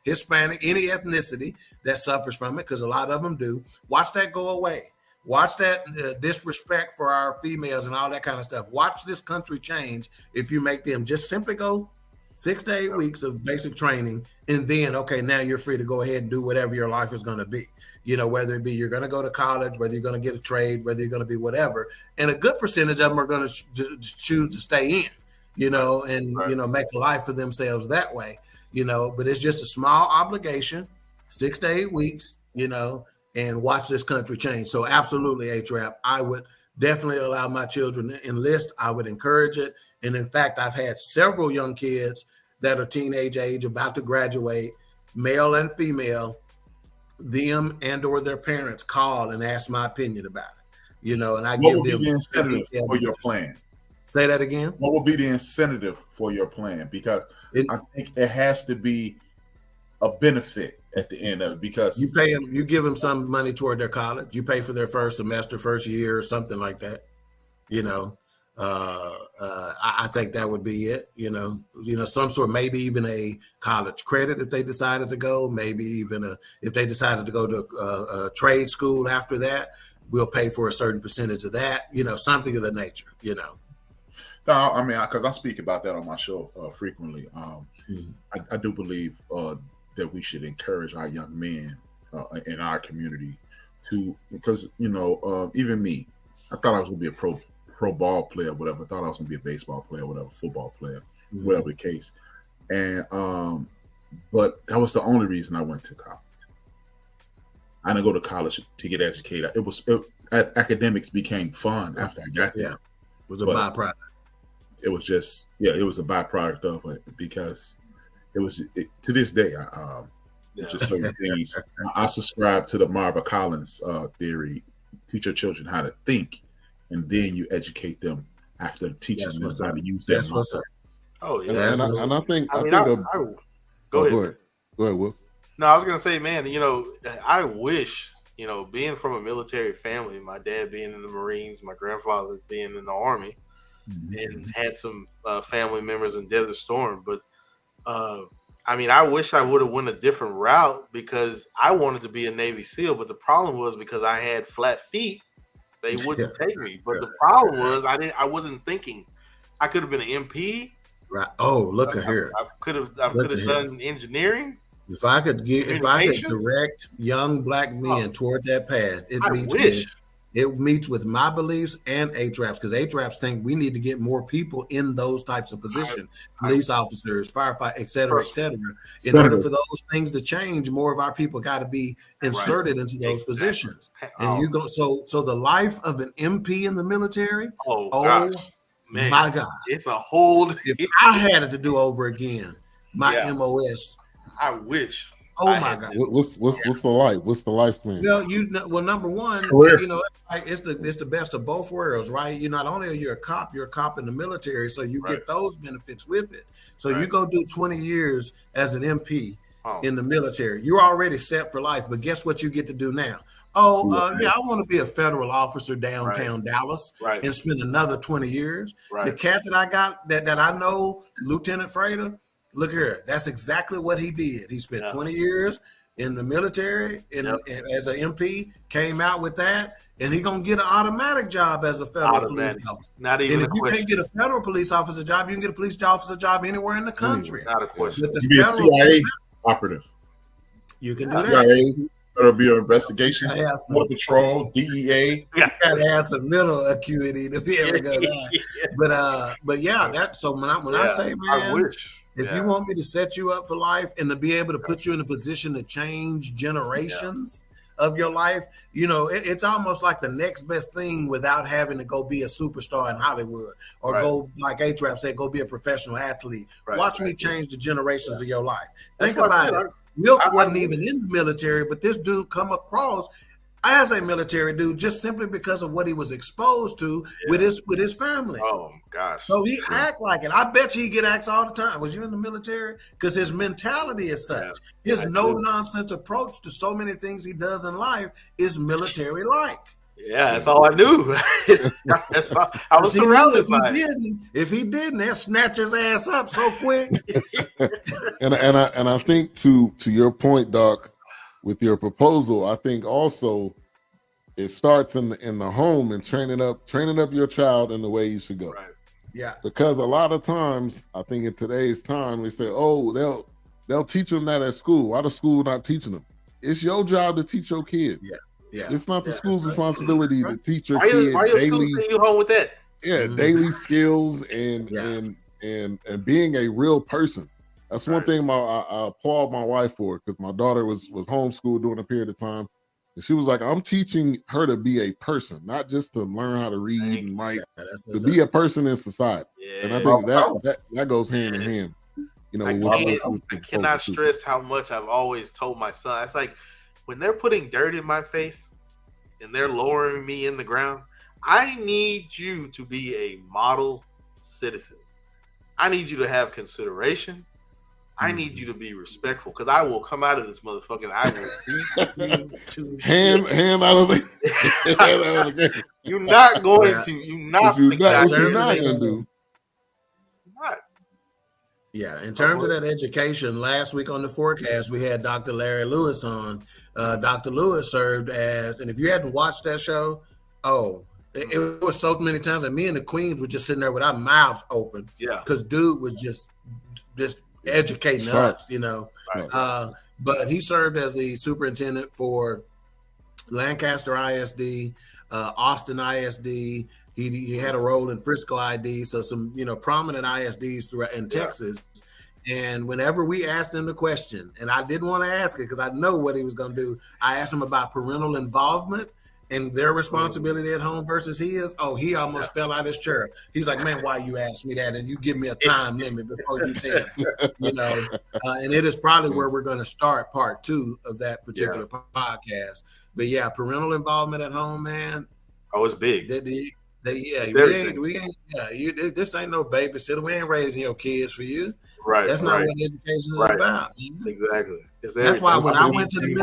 Hispanic, any ethnicity that suffers from it, because a lot of them do, watch that go away. Watch that disrespect for our females and all that kind of stuff. Watch this country change if you make them just simply go 6 to 8 weeks of basic training, and then, okay, now you're free to go ahead and do whatever your life is going to be. You know, whether it be you're going to go to college, whether you're going to get a trade, whether you're going to be whatever. And a good percentage of them are going to choose to stay in, you know, and, you know, make a life for themselves that way, you know. But it's just a small obligation, 6 to 8 weeks, you know, and watch this country change. So absolutely, H-Rap, I would definitely allow my children to enlist. I would encourage it. And in fact, I've had several young kids that are teenage age, about to graduate, male and female, them and or their parents call and ask my opinion about it. You know, and I what give would them be the incentive for your plan? Say that again. What would be the incentive for your plan? Because I think it has to be a benefit at the end of it, because you pay them, you give them some money toward their college, you pay for their first semester, first year, or something like that. You know, I think that would be it. You know, some sort, maybe even a college credit if they decided to go. Maybe even if they decided to go to a trade school after that, we'll pay for a certain percentage of that. You know, something of the nature. You know. No, I mean, because I speak about that on my show frequently. I do believe that we should encourage our young men in our community to, because, you know, even me, I thought I was going to be a pro ball player, whatever. I thought I was going to be a baseball player, whatever, football player, whatever the case. And, but that was the only reason I went to college. I didn't go to college to get educated. Academics became fun after I got there. Yeah, it was a byproduct. It was just, it was a byproduct of it, because to this day, just certain things. I subscribe to the Marva Collins theory: teach your children how to think, and then you educate them after teaching That's them what's how up. to use that That's what's muscle. up. Oh yeah. And I think I mean, go go ahead. Go ahead, Will. No, I was gonna say, man, I wish, being from a military family, my dad being in the Marines, my grandfather being in the Army, and had some family members in Desert Storm. But I mean, I wish I would have went a different route because I wanted to be a Navy SEAL. But the problem was because I had flat feet, they wouldn't take me. But the problem was I wasn't thinking. I could have been an MP. Right. Oh, look at here. I could have done engineering. If I could direct young black men toward that path, it meets with my beliefs and HRAPs, because HRAPs think we need to get more people in those types of positions, police officers, firefighters, et cetera. In order for those things to change, more of our people got to be inserted into those positions. And you go, so the life of an MP in the military. Man, my God, it's a whole. If I had it to do over again, my MOS. I wish. Oh my God! What's the life? What's the lifespan? Well, number one, it's the best of both worlds, right? You not only are you a cop, you're a cop in the military, so you get those benefits with it. So you go do 20 years as an MP in the military, you're already set for life. But guess what you get to do now? I want to be a federal officer downtown Dallas and spend another 20 years. The cat that I got that I know, Lieutenant Frater. Look here, that's exactly what he did. He spent 20 years in the military and as an MP, came out with that, and he's going to get an automatic job as a federal police officer. Not even and if you can't get a federal police officer job, you can get a police officer job anywhere in the country. Not a question. You be a CIA operative. You can do that. That'll be an investigation, Border Patrol, DEA. You gotta have some mental acuity to be able to go there. But yeah, that's so when I say, man, I wish. If you want me to set you up for life and to be able to put you in a position to change generations of your life, it's almost like the next best thing without having to go be a superstar in Hollywood or go, like A-Trap said, go be a professional athlete. Watch me change the generations of your life. Think about it. Milks wasn't even in the military, but this dude come across as a military dude just simply because of what he was exposed to with his family. Oh gosh! So he act like it. I bet you he get asked all the time. Was you in the military? Because his mentality is such. His no-nonsense approach to so many things he does in life is military-like. Yeah, that's all I knew. I was surrounded by it. If he didn't, they'll snatch his ass up so quick. and I think to your point, Doc, with your proposal, I think also it starts in the home and training up your child in the way you should go. Right. Yeah. Because a lot of times, I think in today's time, they say, "Oh, they'll teach them that at school. Why the school not teaching them?" It's your job to teach your kid. Yeah. Yeah. It's not the school's responsibility to teach your kid why your school send you home with that? Yeah, daily skills and being a real person. That's one thing I applaud my wife for, because my daughter was homeschooled during a period of time. And she was like, I'm teaching her to be a person, not just to learn how to read and write, to be a person in society. Yeah. And I think that goes hand in hand. I cannot stress how much I've always told my son. It's like when they're putting dirt in my face and they're lowering me in the ground, I need you to be a model citizen. I need you to have consideration. I need you to be respectful, because I will come out of this motherfucker and I will beat you to hand out of the game. You're not going to. You're not going to do. Not. Yeah, in terms of that education, last week on the Fourcast, we had Dr. Larry Lewis on. Dr. Lewis served as, and if you hadn't watched that show, it was so many times that me and the Queens were just sitting there with our mouths open. Yeah, because dude was just educating us, Right. But he served as the superintendent for Lancaster ISD, Austin ISD. He had a role in Frisco ID, so some prominent ISDs throughout in Texas. And whenever we asked him the question, and I didn't want to ask it because I know what he was going to do, I asked him about parental involvement and their responsibility at home versus his. Oh, he almost fell out of his chair. He's like, man, why you ask me that? And you give me a time limit before you tell me, and it is probably where we're going to start part 2 of that particular podcast. But yeah, parental involvement at home, man. Oh, it's big. This ain't no babysitter. We ain't raising your kids for you. Right. That's not what education is about. Exactly. That's why when I went to the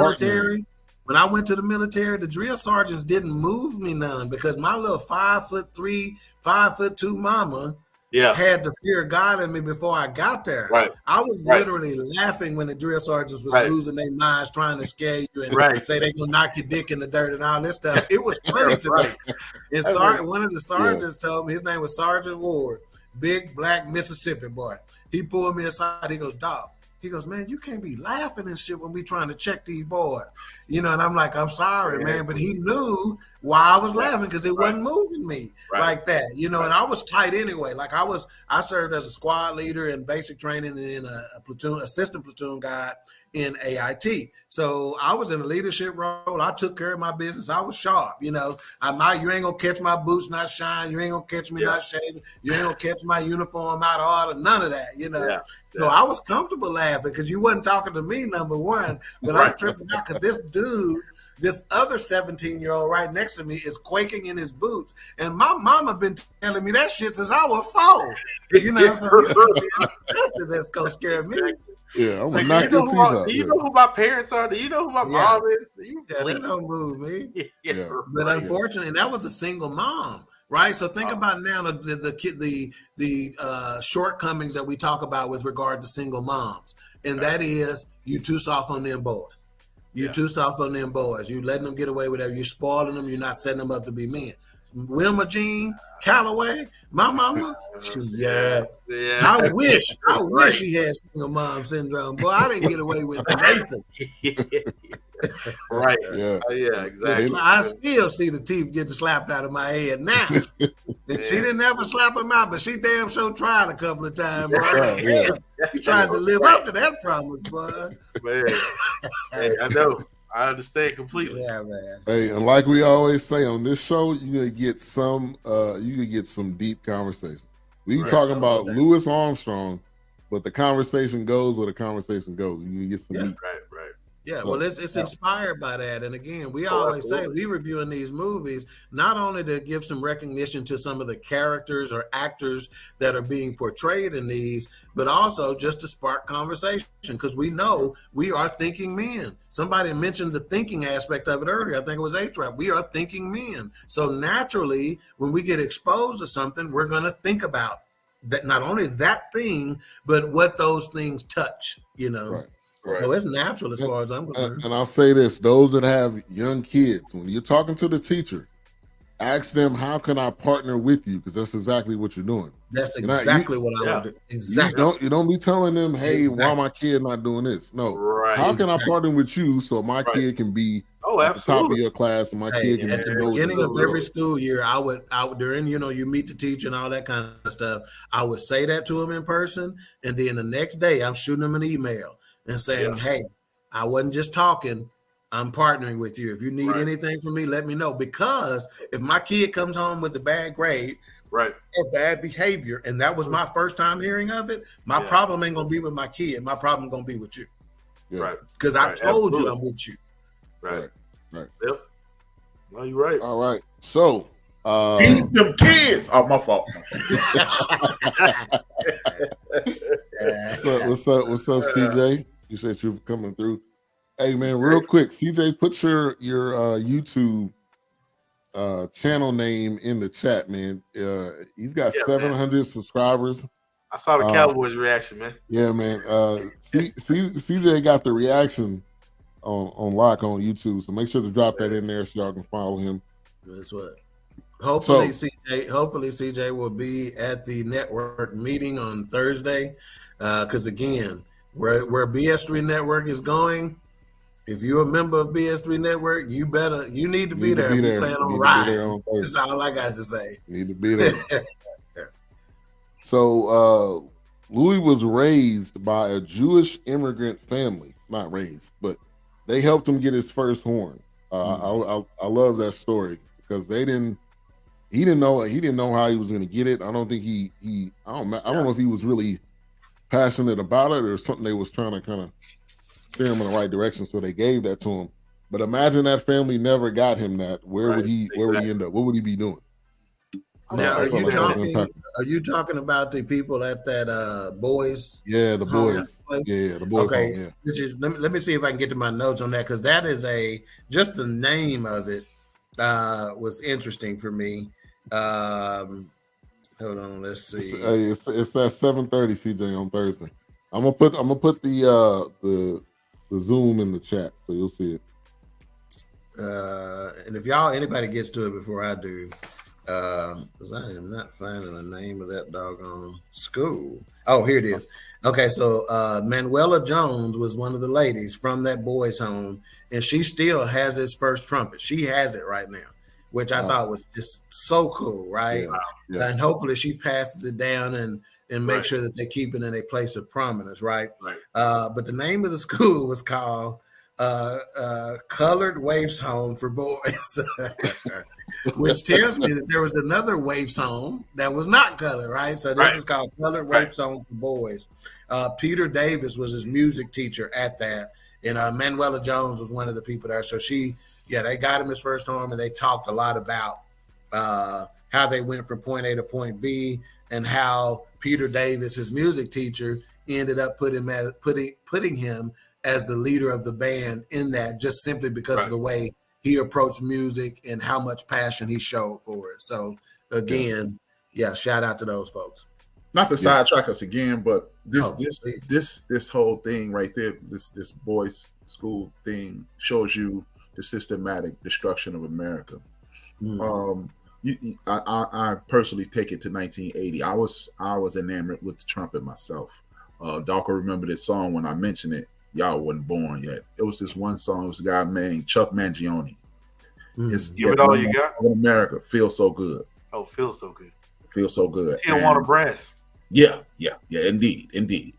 military, the drill sergeants didn't move me none because my little 5'3", 5'2" mama had the fear of God in me before I got there. Right. I was literally laughing when the drill sergeants was losing their minds trying to scare you and say they gonna knock your dick in the dirt and all this stuff. It was funny to me. And one of the sergeants told me, his name was Sergeant Ward, big black Mississippi boy. He pulled me aside. He goes, "Dog." He goes, "Man, you can't be laughing and shit when we trying to check these boys." And I'm like, "I'm sorry, man." But he knew why I was laughing because it wasn't moving me like that, and I was tight anyway. Like I served as a squad leader in basic training and a platoon, assistant platoon guide in AIT. So I was in a leadership role. I took care of my business. I was sharp, you ain't gonna catch my boots not shine. You ain't gonna catch me not shaving. You ain't gonna catch my uniform out of order. None of that, So I was comfortable laughing because you wasn't talking to me, number one, but I'm tripping out because this dude, this other 17-year-old right next to me is quaking in his boots. And my mama been telling me that shit since I was 4. So nothing that's gonna scare me. Yeah, I'm gonna knock your teeth out. Do you know who my parents are? Do you know who my mom is? That don't move me. But unfortunately, that was a single mom, right? So think about now the shortcomings that we talk about with regard to single moms, and that is you too soft on them boys. You're too soft on them boys. You letting them get away with that. You're spoiling them. You're not setting them up to be men. Wilma Jean Calloway, my mama, I wish she had single mom syndrome. Boy, I didn't get away with Nathan. Right. Yeah, exactly. I still see the teeth getting slapped out of my head now. And she didn't ever slap him out, but she damn sure tried a couple of times. She tried to live up to that promise, boy. Man. Hey, I know. I understand completely. Yeah, man. Hey, and like we always say on this show, you're gonna get some deep conversation. We can talk about Louis Armstrong, but the conversation goes where the conversation goes. You can get some deep. Right. Yeah, well, it's inspired by that. And again, we always say we reviewing these movies not only to give some recognition to some of the characters or actors that are being portrayed in these, but also just to spark conversation because we know we are thinking men. Somebody mentioned the thinking aspect of it earlier. I think it was A-Trap. We are thinking men. So naturally, when we get exposed to something, we're going to think about that, not only that thing, but what those things touch, Right. So it's natural as far as I'm concerned. And I'll say this, those that have young kids, when you're talking to the teacher, ask them, how can I partner with you? Because that's exactly what you're doing. That's exactly what I would do. Exactly. You don't be telling them, hey, why my kid not doing this? No. Right. How can I partner with you so my kid can be at the top of your class and my kid can at the beginning of every school year, I would during, you meet the teacher and all that kind of stuff, I would say that to them in person. And then the next day I'm shooting them an email and saying, hey, I wasn't just talking, I'm partnering with you. If you need anything from me, let me know. Because if my kid comes home with a bad grade or bad behavior, and that was my first time hearing of it, my problem ain't going to be with my kid. My problem going to be with you. Right. Because I told you I'm with you. Right. Yep. No, you're right. All right. So, keep them kids. Oh, my fault. What's up, CJ? You said you were coming through. Hey, man, real quick, CJ, put your YouTube channel name in the chat, man. He's got 700 subscribers. I saw the Cowboys reaction, man. Yeah, man. CJ got the reaction on lock on YouTube, so make sure to drop that in there so y'all can follow him. That's what. Hopefully, CJ will be at the network meeting on Thursday. Because again, where BS3 Network is going, if you're a member of BS3 Network, you need to be there. We plan on riding. That's all I got to say. You need to be there. So Louis was raised by a Jewish immigrant family. Not raised, but they helped him get his first horn. I love that story because he didn't know how he was going to get it. I don't think I don't know if he was really passionate about it or something they was trying to kind of steer him in the right direction, so they gave that to him. But imagine that family never got him that. Where would he end up? What would he be doing? Now, I felt like that was impactful. are you talking about the people at that boys? Yeah, the home boys. place? Yeah, the boys Okay, home. Yeah. which is let me see if I can get to my notes on that, because that is just the name of it was interesting for me. Hold on, let's see. It's at 7:30 CJ on Thursday. I'm gonna put the Zoom in the chat so you'll see it. And if anybody gets to it before I do, because I am not finding the name of that doggone school. Oh, here it is. Okay, so Manuela Jones was one of the ladies from that boys' home, and she still has his first trumpet. She has it right now, which I thought was just so cool, right? Yeah. And hopefully she passes it down and make Right. sure that they keep it in a place of prominence, right? Right. But the name of the school was called Colored Waifs Home for Boys, which tells me that there was another Waifs Home that was not colored, right? So this is called Colored Waifs Home for Boys. Peter Davis was his music teacher at that, and Manuela Jones was one of the people there. So they got him his first home, and they talked a lot about how they went from point A to point B, and how Peter Davis, his music teacher, ended up putting him as the leader of the band in that, just simply because of the way he approached music and how much passion he showed for it. So again, shout out to those folks. Not to sidetrack us again, but this whole thing right there, this boys' school thing shows you the systematic destruction of America. I personally take it to 1980. I was enamored with the trumpet myself. Doc will remember this song when I mentioned it. Y'all wasn't born yet. It was this one song. It was a guy named Chuck Mangione. Give it all you got. In America, feels so good. Oh, feels so good. Feels so good. Tijuana Brass. Yeah, indeed.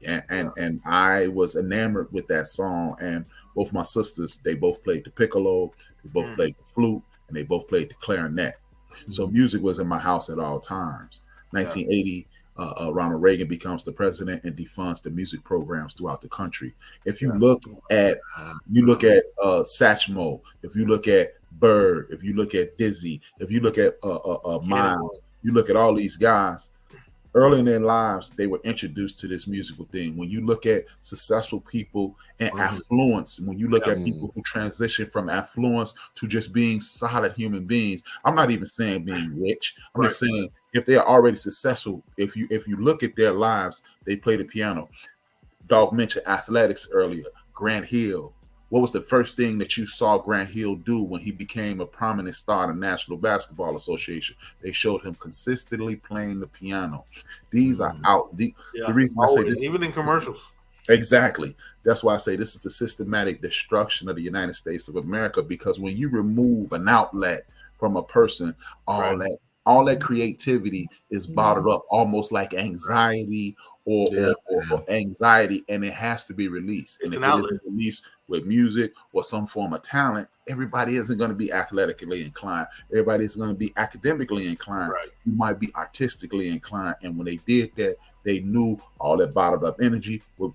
And I was enamored with that song. And both my sisters, they both played the piccolo, they both played the flute, and they both played the clarinet. So music was in my house at all times. 1980. Ronald Reagan becomes the president and defunds the music programs throughout the country. If you look at Satchmo, if you look at Bird, if you look at Dizzy, if you look at Miles, you look at all these guys, early in their lives, they were introduced to this musical thing. When you look at successful people and affluence, when you look at people who transition from affluence to just being solid human beings, I'm not even saying being rich. I'm just saying if they are already successful, if you look at their lives, they play the piano. Dog mentioned athletics earlier. Grant Hill. What was the first thing that you saw Grant Hill do when he became a prominent star in the National Basketball Association? They showed him consistently playing the piano. These are out. The reason I say this, even in commercials. Exactly. That's why I say this is the systematic destruction of the United States of America, because when you remove an outlet from a person, all that creativity is bottled up, almost like anxiety or anxiety, and it has to be released. And if it isn't released with music or some form of talent, everybody isn't going to be athletically inclined. Everybody isn't going to be academically inclined. You might be artistically inclined. And when they did that, they knew all that bottled up energy would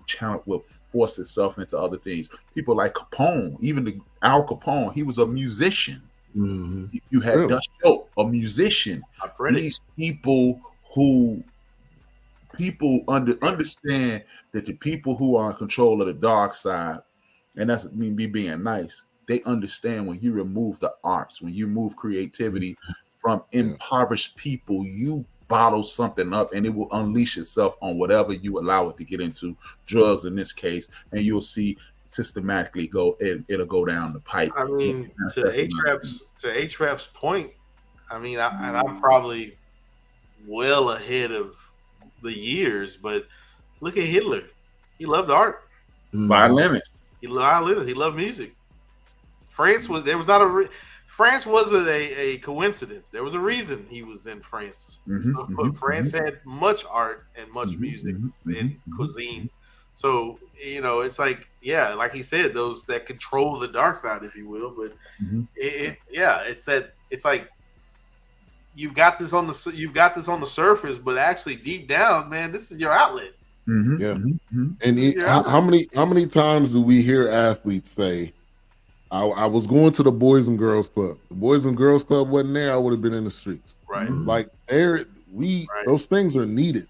force itself into other things. People like Capone, even Al Capone, he was a musician. You had Dutch Schultz, a musician. These people who understand that the people who are in control of the dark side, and that's me being nice, they understand when you remove the arts, when you move creativity from impoverished people, you bottle something up and it will unleash itself on whatever you allow it to get into, drugs in this case, and you'll see systematically it'll go down the pipe. I mean, to H-Rap's point, I mean, I'm probably well ahead of the years, but look at Hitler. He loved art. Violinist. He loved music. France wasn't a coincidence. There was a reason he was in France. But France had much art and much music and cuisine. So, it's like, like he said, those that control the dark side, if you will. But it's like you've got this on the surface, but actually deep down, man, this is your outlet. And how many times do we hear athletes say, I was going to the Boys and Girls Club. The Boys and Girls Club wasn't there. I would have been in the streets. Right. Like those things are needed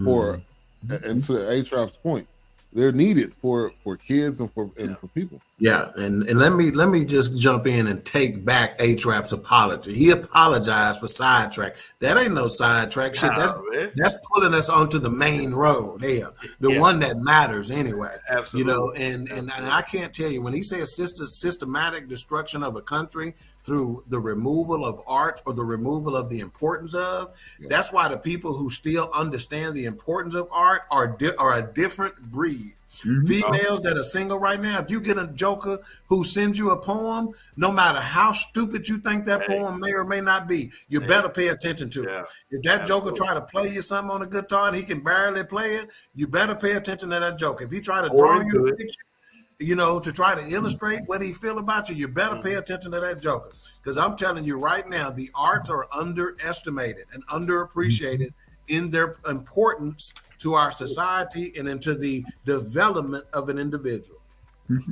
for, and to A-Trap's point, they're needed for kids and for people. Yeah, and let me just jump in and take back A-Trap's apology. He apologized for sidetrack. That ain't no sidetrack shit. That's pulling us onto the main road here, the one that matters anyway. Absolutely. You know, and I can't tell you, when he says systematic destruction of a country through the removal of art or the removal of the importance of, that's why the people who still understand the importance of art are a different breed. Females that are single right now, if you get a joker who sends you a poem, no matter how stupid you think that poem may or may not be, you better pay attention to it. If that joker try to play you something on a guitar and he can barely play it, you better pay attention to that joker. If he try to draw you a picture, you know, to try to illustrate what he feel about you, you better pay attention to that joker. Because I'm telling you right now, the arts are underestimated and underappreciated in their importance to our society and into the development of an individual,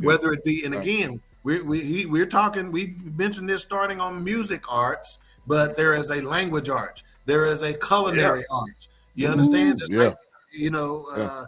whether it be, and again, we're talking, we mentioned this starting on music arts, but there is a language art, there is a culinary art. You understand? Just like, you know,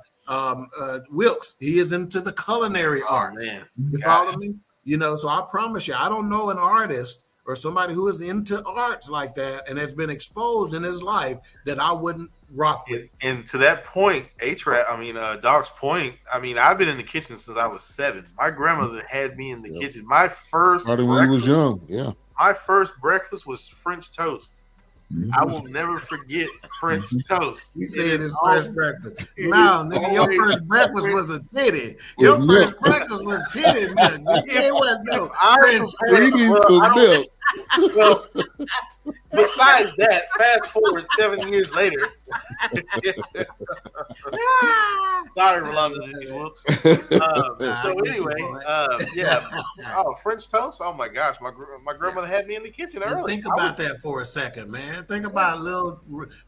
Wilkes, he is into the culinary art. You follow me? You know, so I promise you, I don't know an artist or somebody who is into arts like that and has been exposed in his life that I wouldn't rock with. And to that point, Doc's point, I mean, I've been in the kitchen since I was 7. My grandmother had me in the kitchen. My first when he was young, my first breakfast was French toast. I will never forget French toast. He said his first breakfast. No, nigga, your first breakfast was a titty. Your first breakfast was titty, man. It wasn't no milk. Well, besides that, fast forward 7 years later. Sorry, Rolanda Denise Wilkes. So anyway, French toast. Oh my gosh, my grandmother had me in the kitchen early. Think about that for a second, man. Think about little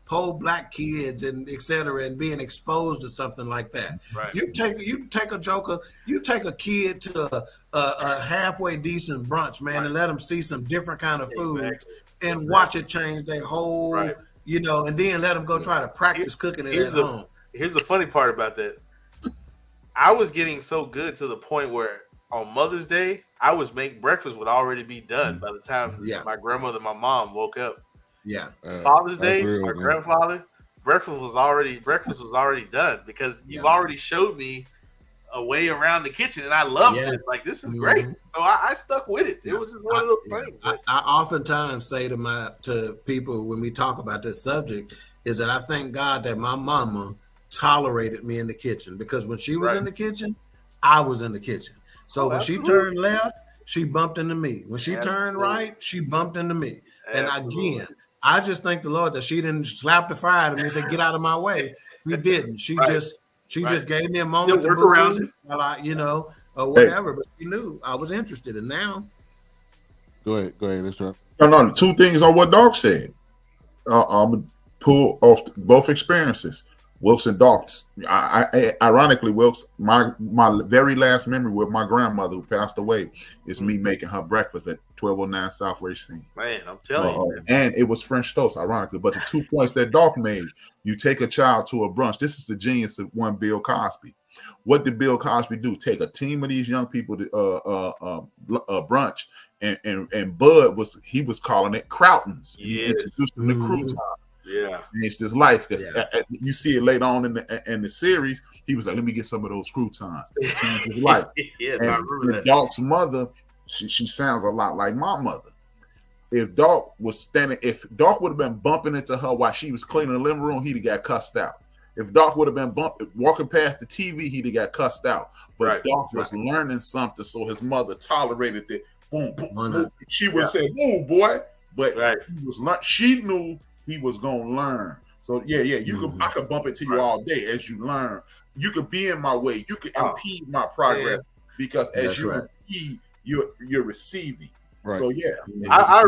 poor black kids and et cetera, and being exposed to something like that. Right. You take a joker, you take a kid to a halfway decent brunch, man, and let them see some different kind of food and watch it change their whole, you know, and then let them go try to practice cooking it at home. Here's the funny part about that. I was getting so good to the point where on Mother's Day, breakfast would already be done by the time my grandmother, my mom woke up. Father's Day, my grandfather, breakfast was already done because you've already showed me a way around the kitchen, and I loved it. Like, this is great. So I stuck with it. It was just one of those things. I oftentimes say to people when we talk about this subject is that I thank God that my mama tolerated me in the kitchen, because when she was in the kitchen, I was in the kitchen. So when she turned left, she bumped into me. When she turned right, she bumped into me. And again, I just thank the Lord that she didn't slap the fire at me and say, "Get out of my way." She didn't. She just gave me a moment to work around it, while I, you know, or whatever. But she knew I was interested, and now. Go ahead. Let's try. No. 2 things on what Doc said. I'm gonna pull off both experiences. Wilkes and Doc's. Ironically, Wilkes, my very last memory with my grandmother who passed away is me making her breakfast at 1209 South Racine. Man, I'm telling you. And it was French toast, ironically. But the 2 points that Doc made, you take a child to a brunch. This is the genius of one Bill Cosby. What did Bill Cosby do? Take a team of these young people to brunch, and Bud was calling it Croutons. He introduced them to croutons. Yeah, changed his life. You see it later on in the series. He was like, "Let me get some of those croutons." It changed his life. Yes, I remember that. Doc's mother, she sounds a lot like my mother. If Doc would have been bumping into her while she was cleaning the living room, he'd have got cussed out. If Doc would have been walking past the TV, he'd have got cussed out. But Doc was learning something, so his mother tolerated it. Boom, boom, boom. She would say, "Boom, boy," but she knew he was gonna learn. So I could bump into you all day as you learn. You could be in my way. You could impede my progress because as you receive, you're receiving. Right. So I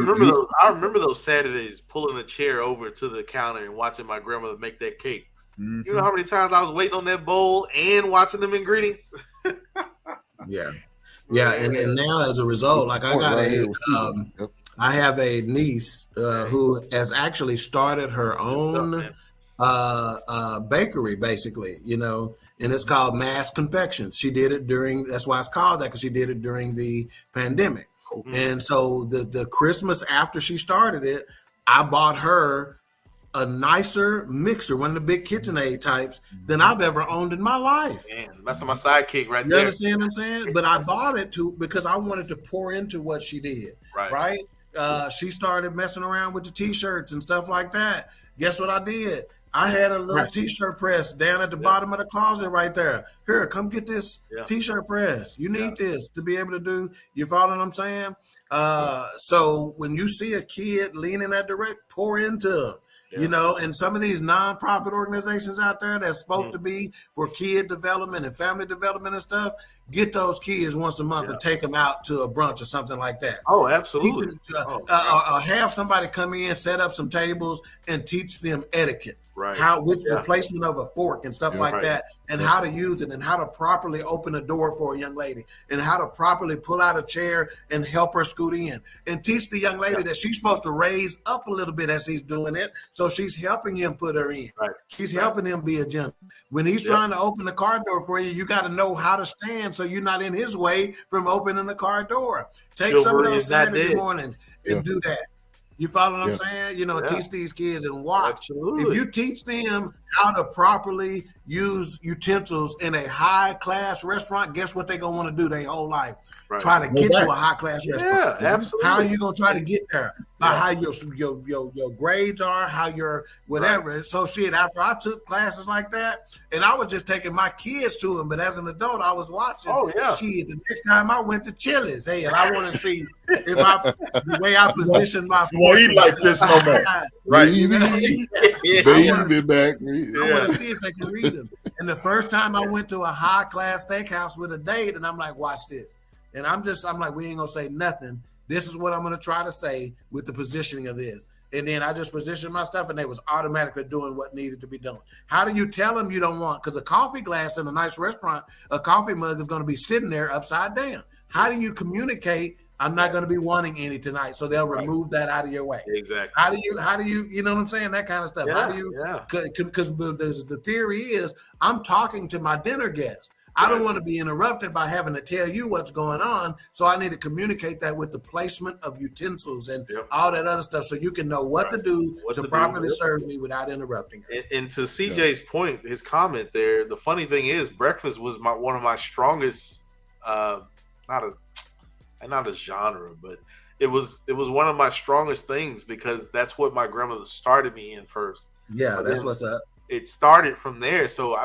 remember those Saturdays pulling a chair over to the counter and watching my grandmother make that cake. Mm-hmm. You know how many times I was waiting on that bowl and watching them ingredients? Yeah, and now as a result, like I got right here a with Caesar. Yep. I have a niece who has actually started her own bakery, basically, you know, and it's called Mass Confections. She did it that's why it's called that, because she did it during the pandemic. Mm-hmm. And so the Christmas after she started it, I bought her a nicer mixer, one of the big KitchenAid types, than I've ever owned in my life. Man, that's my sidekick right You there. understand what I'm saying? But I bought it because I wanted to pour into what she did. Right? She started messing around with the t-shirts and stuff like that. Guess what I did? I had a little t-shirt press down at the bottom of the closet right there. Here, come get this t-shirt press. You need this to be able to do. You follow what I'm saying? So when you see a kid leaning that direct, pour into them. You know, and some of these nonprofit organizations out there that's supposed to be for kid development and family development and stuff, get those kids once a month and take them out to a brunch or something like that. Oh, absolutely. Have somebody come in, set up some tables, and teach them etiquette. Right. How with the placement of a fork and stuff like that, and how to use it, and how to properly open a door for a young lady, and how to properly pull out a chair and help her scoot in, and teach the young lady that she's supposed to raise up a little bit as he's doing it. So she's helping him put her in. Right. She's helping him be a gentleman. When he's trying to open the car door for you, you got to know how to stand so you're not in his way from opening the car door. Take some of those Saturday mornings and do that. You follow what I'm saying? You know, teach these kids and watch. Absolutely. If you teach them how to properly use utensils in a high-class restaurant, guess what they're going to want to do their whole life? Right. Try to get to a high-class restaurant. Yeah, absolutely. How are you going to try to get there? By how your grades are, how your whatever. Right. So shit, after I took classes like that, and I was just taking my kids to them, but as an adult, I was watching. Oh, yeah. Shit, the next time I went to Chili's, hey, and I want to see if the way I position my Well, eat like this no more. Right. Baby back. I want to see if they can read them. And the first time I went to a high-class steakhouse with a date, and I'm like, watch this. And I'm like, we ain't going to say nothing. This is what I'm going to try to say with the positioning of this. And then I just positioned my stuff, and they was automatically doing what needed to be done. How do you tell them you don't want? Because a coffee glass in a nice restaurant, a coffee mug is going to be sitting there upside down. How do you communicate? I'm not going to be wanting any tonight, so they'll remove that out of your way. Exactly. How do you, you know what I'm saying? That kind of stuff. How do you? Because the theory is, I'm talking to my dinner guest. I don't want to be interrupted by having to tell you what's going on. So I need to communicate that with the placement of utensils and all that other stuff, so you can know what to do to properly serve me without interrupting her. And to CJ's point, his comment there, the funny thing is, breakfast was one of my strongest, not a genre, but it was one of my strongest things, because that's what my grandmother started me in first. Yeah, that's what's up. It started from there. So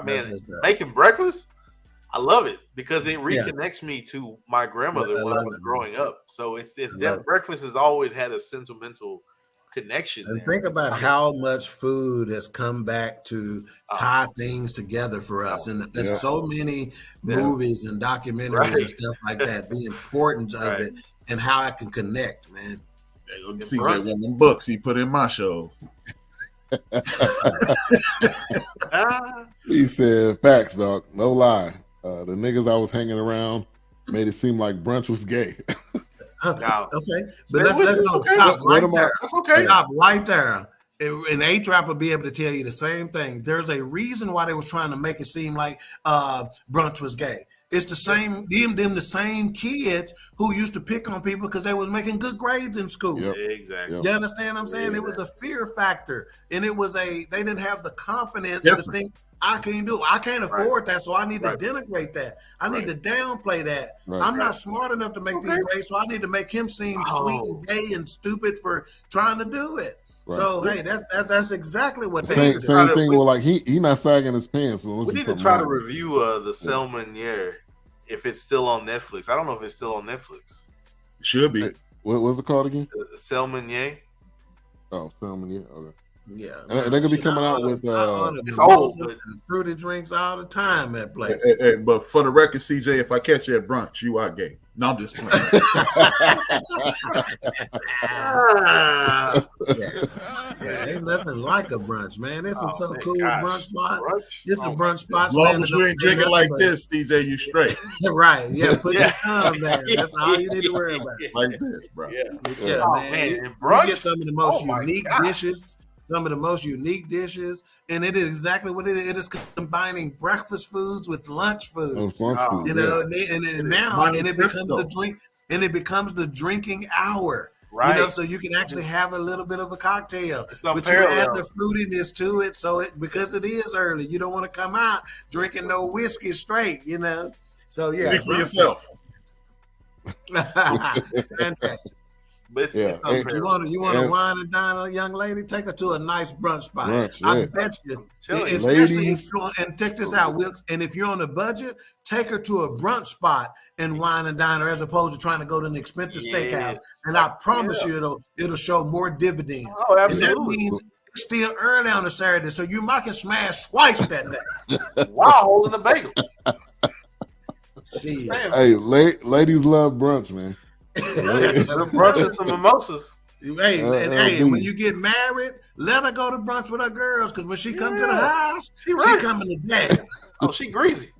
making breakfast, I love it, because it reconnects me to my grandmother when I was growing up. So it's that breakfast has always had a sentimental connection. And think about how much food has come back to tie things together for us. And there's so many movies and documentaries and stuff like that, the importance of it and how it can connect, man. See that one of them books he put in my show. He said, facts, dog. No lie. The niggas I was hanging around made it seem like brunch was gay. Okay, but let's stop right there. That's okay. Stop right there. And A-Trap will be able to tell you the same thing. There's a reason why they was trying to make it seem like brunch was gay. It's the same, them the same kids who used to pick on people because they was making good grades in school. Yep. Exactly. You understand what I'm saying? It was a fear factor, and they didn't have the confidence to think, I can't do it. I can't afford that, so I need to denigrate that. I need to downplay that. I'm not smart enough to make these grades, so I need to make him seem sweet and gay and stupid for trying to do it. Right. So hey, that's exactly what they do. Same thing. Well, like he not sagging his pants. So we need to try to review the Salmonier if it's still on Netflix. I don't know if it's still on Netflix. It should be. What was it called again? Salmonier. Oh, Salmonier. Okay. Yeah, And they're gonna be coming out with it's old, and fruity drinks all the time at place. Hey, but for the record, CJ, if I catch you at brunch, you are gay. No, I'm just playing. Ain't nothing like a brunch, man. There's some cool brunch spots. There's some brunch spots, As long man. as you ain't drinking like this, CJ, you straight. Right? Yeah, put your thumb down. That's all you need to worry about. Like this, bro. Man. You get some of the most unique dishes. Some of the most unique dishes, and it is exactly what it is. It is combining breakfast foods with lunch foods. And it becomes the drink, and it becomes the drinking hour. Right. So you can actually have a little bit of a cocktail, but you add the fruitiness to it. So because it is early, you don't want to come out drinking no whiskey straight. So speak for yourself. Fantastic. You want to wine and dine a young lady? Take her to a nice brunch spot. I bet you, especially if you're, and check this out, Wilkes. And if you're on a budget, take her to a brunch spot and wine and dine her, as opposed to trying to go to an expensive steakhouse. And I promise you, it'll show more dividends. Oh, absolutely. And that means it's still early on a Saturday, so you might can smash twice that day. While holding the bagel. Hey, ladies love brunch, man. Brunch and some mimosas. When you get married, let her go to brunch with her girls, because when she comes to the house, she coming to dad. Oh, she greasy.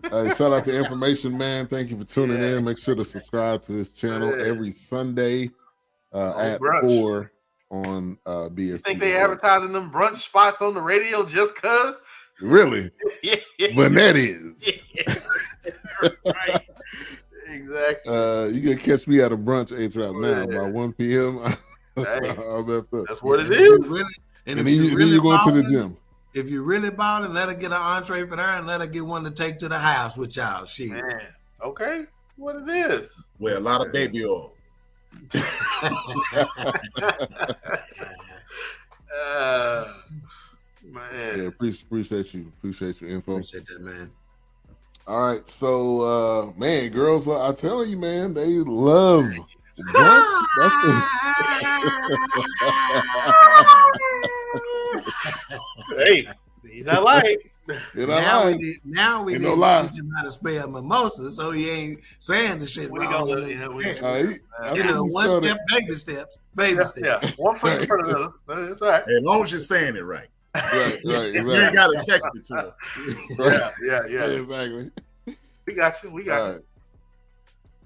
Shout out to Information Man. Thank you for tuning in. Make sure to subscribe to this channel every Sunday at 4 on BS. You think they advertising them brunch spots on the radio just cause? Really? But that is. Right. Exactly. You can catch me at a brunch A-Trap now by 1 p.m. That's what it is. And then you're going to the gym. If you're really balling, let her get an entree for her and let her get one to take to the house with y'all. Man. Okay. What it is. Wear a lot of baby oil. Man. Yeah, appreciate you. Appreciate your info. Appreciate that, man. All right, so man, girls, I tell you, man, they love brunch. Hey, he's not lying. Now we need to teach him how to spell mimosa, so he ain't saying the shit wrong. One step, baby steps. Yeah, one foot in front of the other. That's all right. As long as you're saying it right. Right. Exactly. You ain't got to text it to her. Yeah. Exactly. We got you. Right.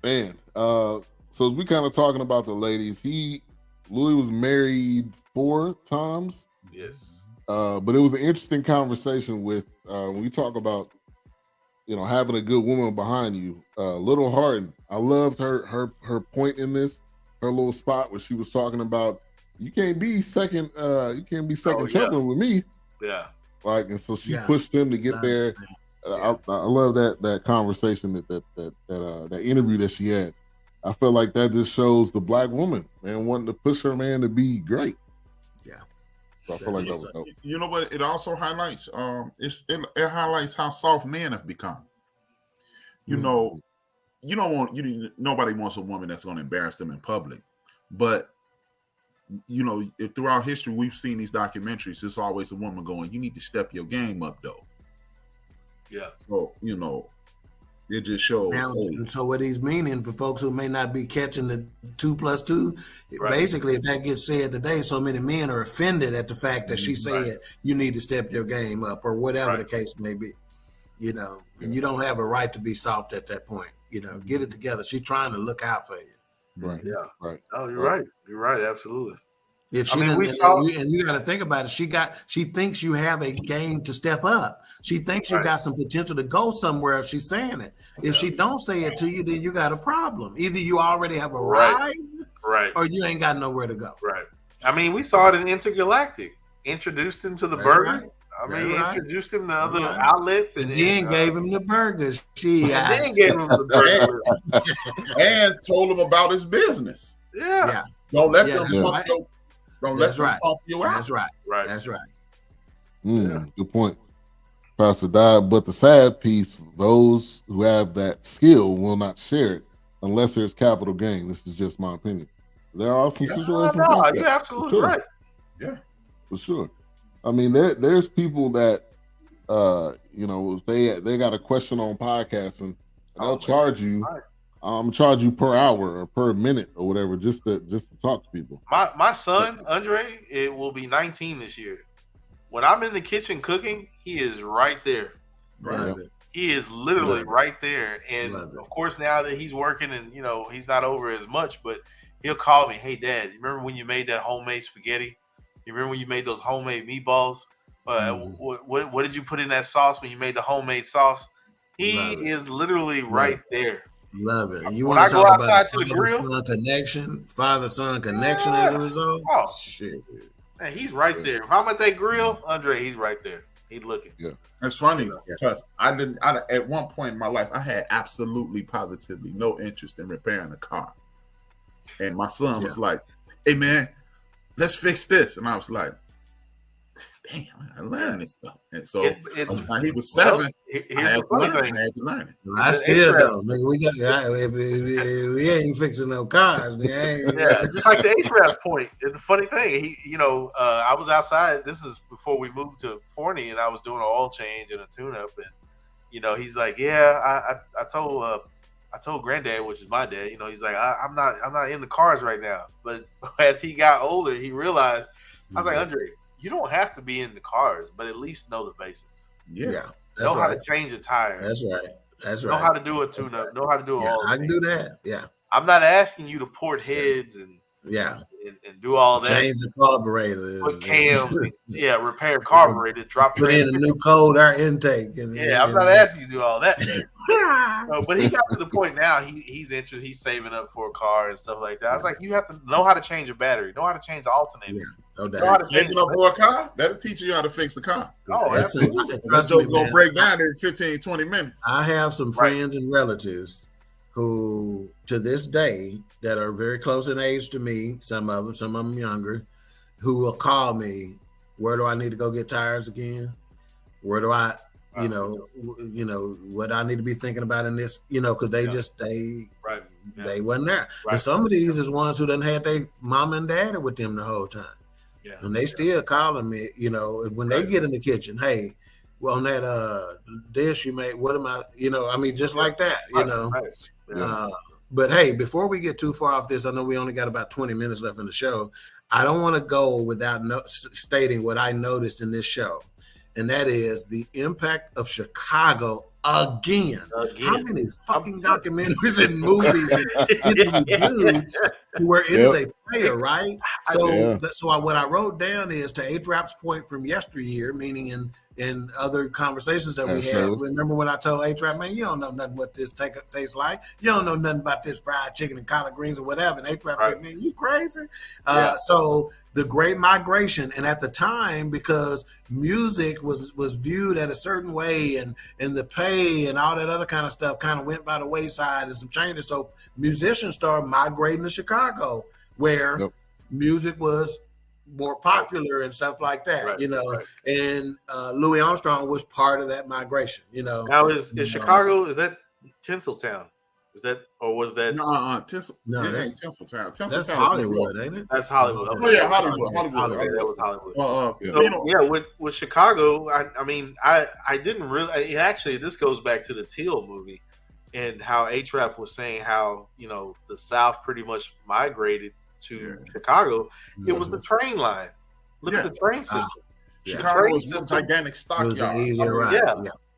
Man, so we kind of talking about the ladies. Louis was married 4 times. Yes. But it was an interesting conversation with when we talk about having a good woman behind you. Little Harden, I loved her point in this, her little spot where she was talking about you can't be second champion with me. Yeah. And so she pushed him to get there. I love that conversation, that interview that she had. I feel like that just shows the black woman, man, wanting to push her man to be great. Yeah. So I feel like that was dope. You know what? It also highlights it highlights how soft men have become. Nobody wants a woman that's going to embarrass them in public, but if throughout history we've seen these documentaries, it's always a woman going, "You need to step your game up, though." Yeah. So it just shows. So what he's meaning for folks who may not be catching the 2+2, basically, if that gets said today, so many men are offended at the fact that she said you need to step your game up, or whatever the case may be. And you don't have a right to be soft at that point. Get it together. She's trying to look out for you. Right. Yeah. Right. Oh, you're right. You're right. Absolutely. If she and you got to think about it. She thinks you have a game to step up. She thinks you got some potential to go somewhere if she's saying it. If she don't say it to you, then you got a problem. Either you already have a ride, or you ain't got nowhere to go. Right. I mean, we saw it in Intergalactic. Introduced him to the burger. Right. Introduced him to other outlets, and then gave him the burgers. Then gave him the burgers, and told him about his business. Yeah. Don't let them Don't let them pump you out. That's right. That's right. Good point, Pastor Dodd. But the sad piece, those who have that skill will not share it unless there's capital gain. This is just my opinion. There are some situations. No, you're absolutely right. Yeah. For sure. I mean, there's people that they got a question on podcasting, and they'll charge you. Charge you per hour or per minute or whatever, just to talk to people. My son Andre, it will be 19 this year. When I'm in the kitchen cooking, he is right there. Right. He is literally right there. And of course, now that he's working and he's not over as much, but he'll call me, "Hey, Dad, you remember when you made that homemade spaghetti? You remember when you made those homemade meatballs? What did you put in that sauce when you made the homemade sauce?" He is literally right there. Love it. You when want to I talk go about outside to the grill, father-son connection as a result? Oh, shit. Man, he's right there. If I'm at that grill, Andre, he's right there. He's looking. Yeah. That's funny because at one point in my life, I had absolutely positively no interest in repairing a car. And my son was like, "Hey man, let's fix this." And I was like, "Damn, I learned this stuff." And so by the time he was 7, I had to learn it. I still don't. Nigga, we ain't fixing no cars. Just like the HVAC point. It's the funny thing. I was outside. This is before we moved to Forney, and I was doing an oil change and a tune-up. And he's like, "Yeah, I told Granddad, which is my dad. He's like, I'm not in the cars right now." But as he got older, he realized. I was like, "Andre, you don't have to be in the cars, but at least know the basics. Yeah. Know how to change a tire. That's right. Know how to do a tune-up. Know how to do all. I can do that. Yeah. I'm not asking you to port heads and do all that. Change the carburetor. Put cams. Repair carburetor. Put in a new cold air intake. I'm not asking you to do all that. But he got to the point now. He's interested. He's saving up for a car and stuff like that. I was like, you have to know how to change a battery. Know how to change the alternator. No doubt. Know how to saving up for a car? That'll teach you how to fix the car. Oh, absolutely. That's going to break down in 15, 20 minutes. I have some friends and relatives who, to this day, that are very close in age to me, some of them younger, who will call me, "Where do I need to go get tires again? Where do I, what I need to be thinking about in this, because they they wasn't there." Right. And some of these is ones who done had their mom and dad with them the whole time. Yeah. And they still calling me, when they get in the kitchen, "Hey, well, on that dish you made, what am I, just like that, Right. Yeah. But hey, before we get too far off this, I know we only got about 20 minutes left in the show. I don't want to go without stating what I noticed in this show, and that is the impact of Chicago again. How many fucking documentaries and movies you do where it is a player, right? So what I wrote down is, to A-Trap's point from yesteryear, meaning in other conversations that we had. Remember when I told A-Trap, "Man, you don't know nothing what this tastes like. You don't know nothing about this fried chicken and collard greens or whatever." And A-Trap said, "Man, you crazy?" So the Great Migration, and at the time, because music was viewed at a certain way, and the pay and all that other kind of stuff kind of went by the wayside, and some changes. So musicians started migrating to Chicago, where music was more popular and stuff like that, and Louis Armstrong was part of that migration, Now is Chicago, is that Tinseltown? Is that, or was that? No, that's Tinseltown. That's Hollywood, ain't it? That's Hollywood. Oh yeah, Hollywood. That was Hollywood. With Chicago, I didn't really. Actually, this goes back to the Teal movie, and how A-Trap was saying how the South pretty much migrated to Chicago. It was the train line. Look at the train system. Chicago was a gigantic stockyard.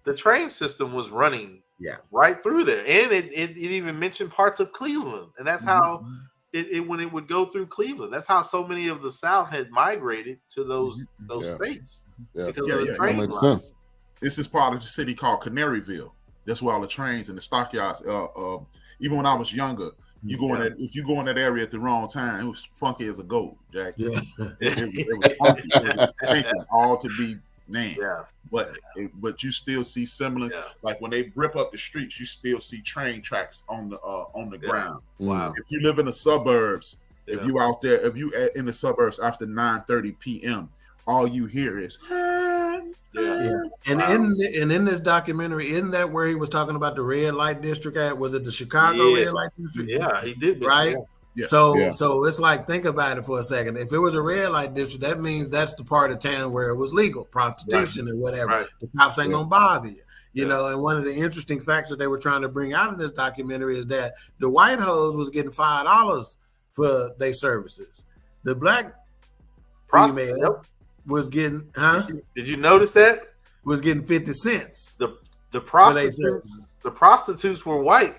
The train system was running right through there, and it even mentioned parts of Cleveland, and that's how it when it would go through Cleveland. That's how so many of the South had migrated to those states because of the train line. Makes sense. This is part of the city called Canaryville. That's where all the trains and the stockyards. Even when I was younger. If you go in that area at the wrong time, it was funky as a goat, Jack. Yeah. It was funky. It was all to be named. Yeah. But you still see semblance. Yeah. Like when they rip up the streets, you still see train tracks on the ground. Wow. If you live in the suburbs, if you out there, if you in the suburbs after 9:30 p.m., all you hear is And in this documentary, isn't that where he was talking about the red light district at? Was it the Chicago red light district? Yeah, he did. Right? Yeah. So it's like, think about it for a second. If it was a red light district, that means that's the part of town where it was legal, prostitution or whatever. Right. The cops ain't gonna bother you. You know, and one of the interesting facts that they were trying to bring out in this documentary is that the white hoes was getting $5 for their services. The black female was getting, Did you notice that? Was getting 50 cents. The prostitutes were white.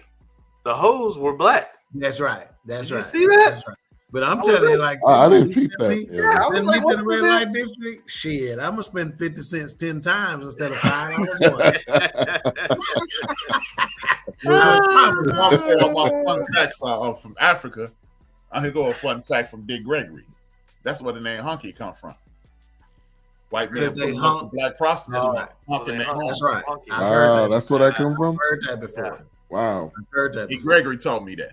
The hoes were black. That's right. That's Did right. You see that? That's right. But I'm telling you, like, I didn't peep that. I was like, to the red light district. Shit, I'm gonna spend 50 cents 10 times instead of $5. I say about fun facts from Africa. I can go a fun fact from Dick Gregory. That's where the name hunky come from. White man black prostitutes. That's right. That's where that come from. I've heard that before. Yeah. Wow. I've heard that. Dick Gregory told me that.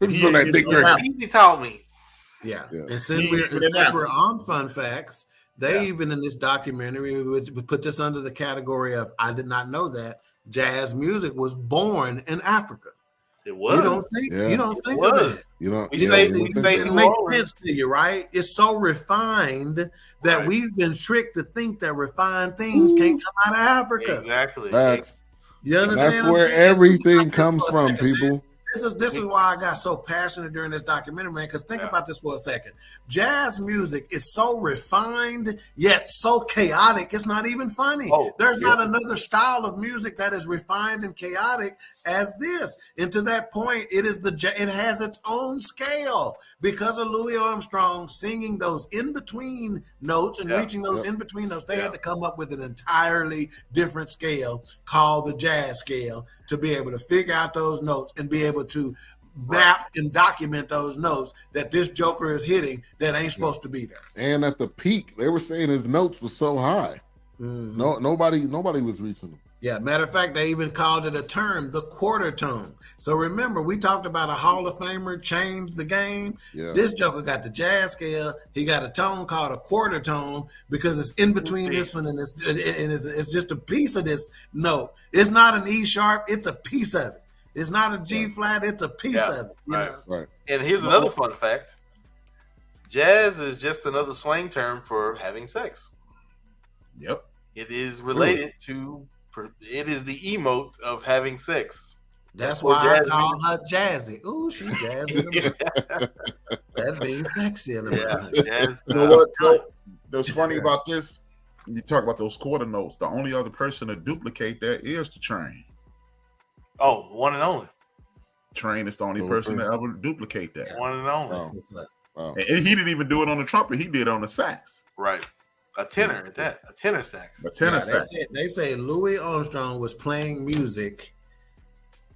He taught me. Yeah. And since we're on fun facts, they even in this documentary we put this under the category of I did not know that jazz music was born in Africa. It was. You don't think of it. It makes sense to you, right? It's so refined that we've been tricked to think that refined things can't come out of Africa. Exactly. You understand? That's where everything comes from, people. This is why I got so passionate during this documentary, man, because think about this for a second. Jazz music is so refined, yet so chaotic, it's not even funny. There's not another style of music that is refined and chaotic as this. And to that point, it has its own scale because of Louis Armstrong singing those in-between notes and reaching those in-between notes. They had to come up with an entirely different scale called the jazz scale to be able to figure out those notes and be able to map and document those notes that this joker is hitting that ain't supposed to be there. And at the peak, they were saying his notes were so high. Nobody was reaching them. Yeah, matter of fact, they even called it a term, the quarter tone. So remember, we talked about a Hall of Famer changed the game. Yeah. This joker got the jazz scale. He got a tone called a quarter tone because it's in between this one and it's just a piece of this note. It's not an E sharp, it's a piece of it. It's not a G flat, it's a piece of it. Right. And here's another fun fact. Jazz is just another slang term for having sex. Yep. It is related to, it is the emote of having sex. That's why I call her Jazzy. Ooh, she jazzy. That means sexy in the You know what? What's funny about this? You talk about those quarter notes. The only other person to duplicate that is the Train. Oh, one and only. Train is the only person to ever duplicate that. One and only. And he didn't even do it on the trumpet. He did it on the sax. Right. A tenor at that. A tenor sax. A tenor sax. They say Louis Armstrong was playing music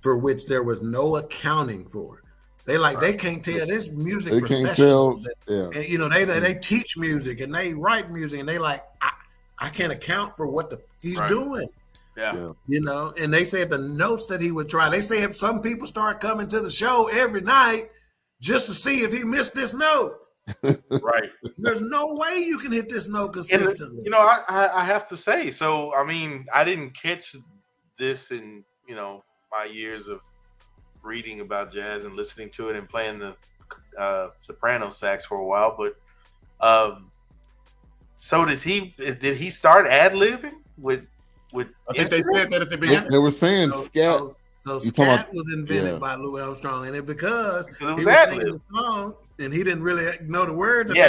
for which there was no accounting for. They can't tell this music they professionals. Can't tell. And, you know, they teach music and they write music and they I can't account for what he's doing. Yeah. You know, and they said the notes that he would try. They say if some people start coming to the show every night just to see if he missed this note. Right. There's no way you can hit this note consistently. You know, I have to say, so I mean, I didn't catch this in, you know, my years of reading about jazz and listening to it and playing the soprano sax for a while, but so did he start ad-libbing with I think they said that at the beginning. They were saying scat. So scat was invented by Louis Armstrong, and because he was singing the song and he didn't really know the words. He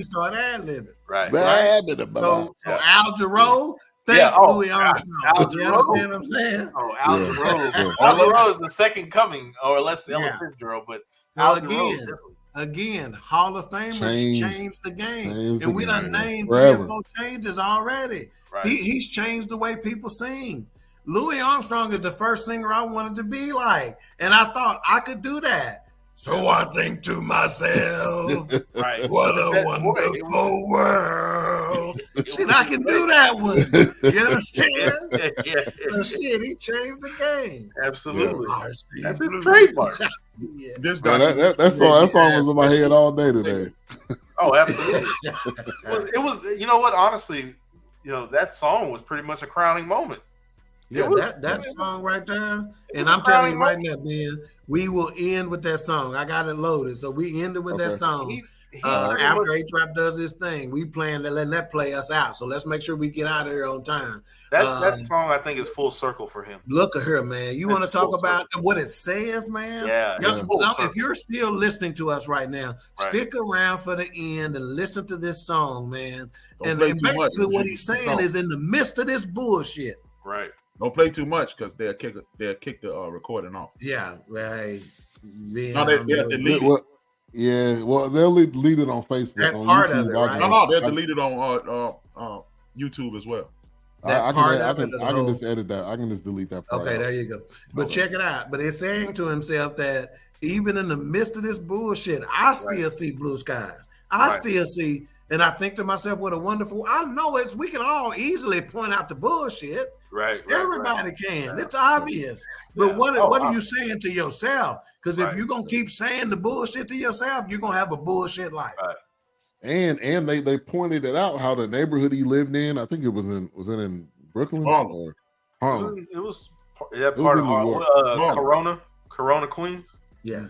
started ad-libbing. Right. So Al Jarreau, Louis Armstrong. Al You understand what I'm saying? Oh, Al Jarreau. Al Jarreau is the second coming, or less Ella Fitzgerald, but Al Jarreau. Again, Hall of Famers changed the game. And we done named forever. 3 or 4 changes already. Right. He's changed the way people sing. Louis Armstrong is the first singer I wanted to be like. And I thought I could do that. So I think to myself, right. What a wonderful world. Shit, I can do that one. You understand? Yeah. So shit, he changed the game. Absolutely. Yeah. That's his trademark. Yeah. That song was in my head all day today. Oh, absolutely. It was, you know what, honestly, you know, that song was pretty much a crowning moment. Yeah, that song right there. And I'm telling you right now, Ben, we will end with that song. I got it loaded. So we ended with that song. After A-Trap does his thing, we plan to let that play us out. So let's make sure we get out of here on time. That song, I think, is full circle for him. Look at her, man. You want to talk about what it says, man? Yeah. If you're still listening to us right now, stick around for the end and listen to this song, man. And basically what he's saying is in the midst of this bullshit. Right. Don't play too much because they'll kick the recording off. Yeah. Well, no, they'll delete it. Yeah, well, they'll delete it on Facebook. That on part YouTube, of it, right? No, they'll delete it on YouTube as well. I can just edit that. I can just delete that part. Okay, there you go. But check it out. But it's saying to himself that even in the midst of this bullshit, I still see blue skies. I still see, and I think to myself, what a wonderful. I know we can all easily point out the bullshit. Right. Everybody can. It's obvious. But what are you saying to yourself? Because if you're gonna keep saying the bullshit to yourself, you're gonna have a bullshit life. Right. And they pointed it out how the neighborhood he lived in. I think it was in Brooklyn or Harlem. It was that part of Corona, Queens. Yeah.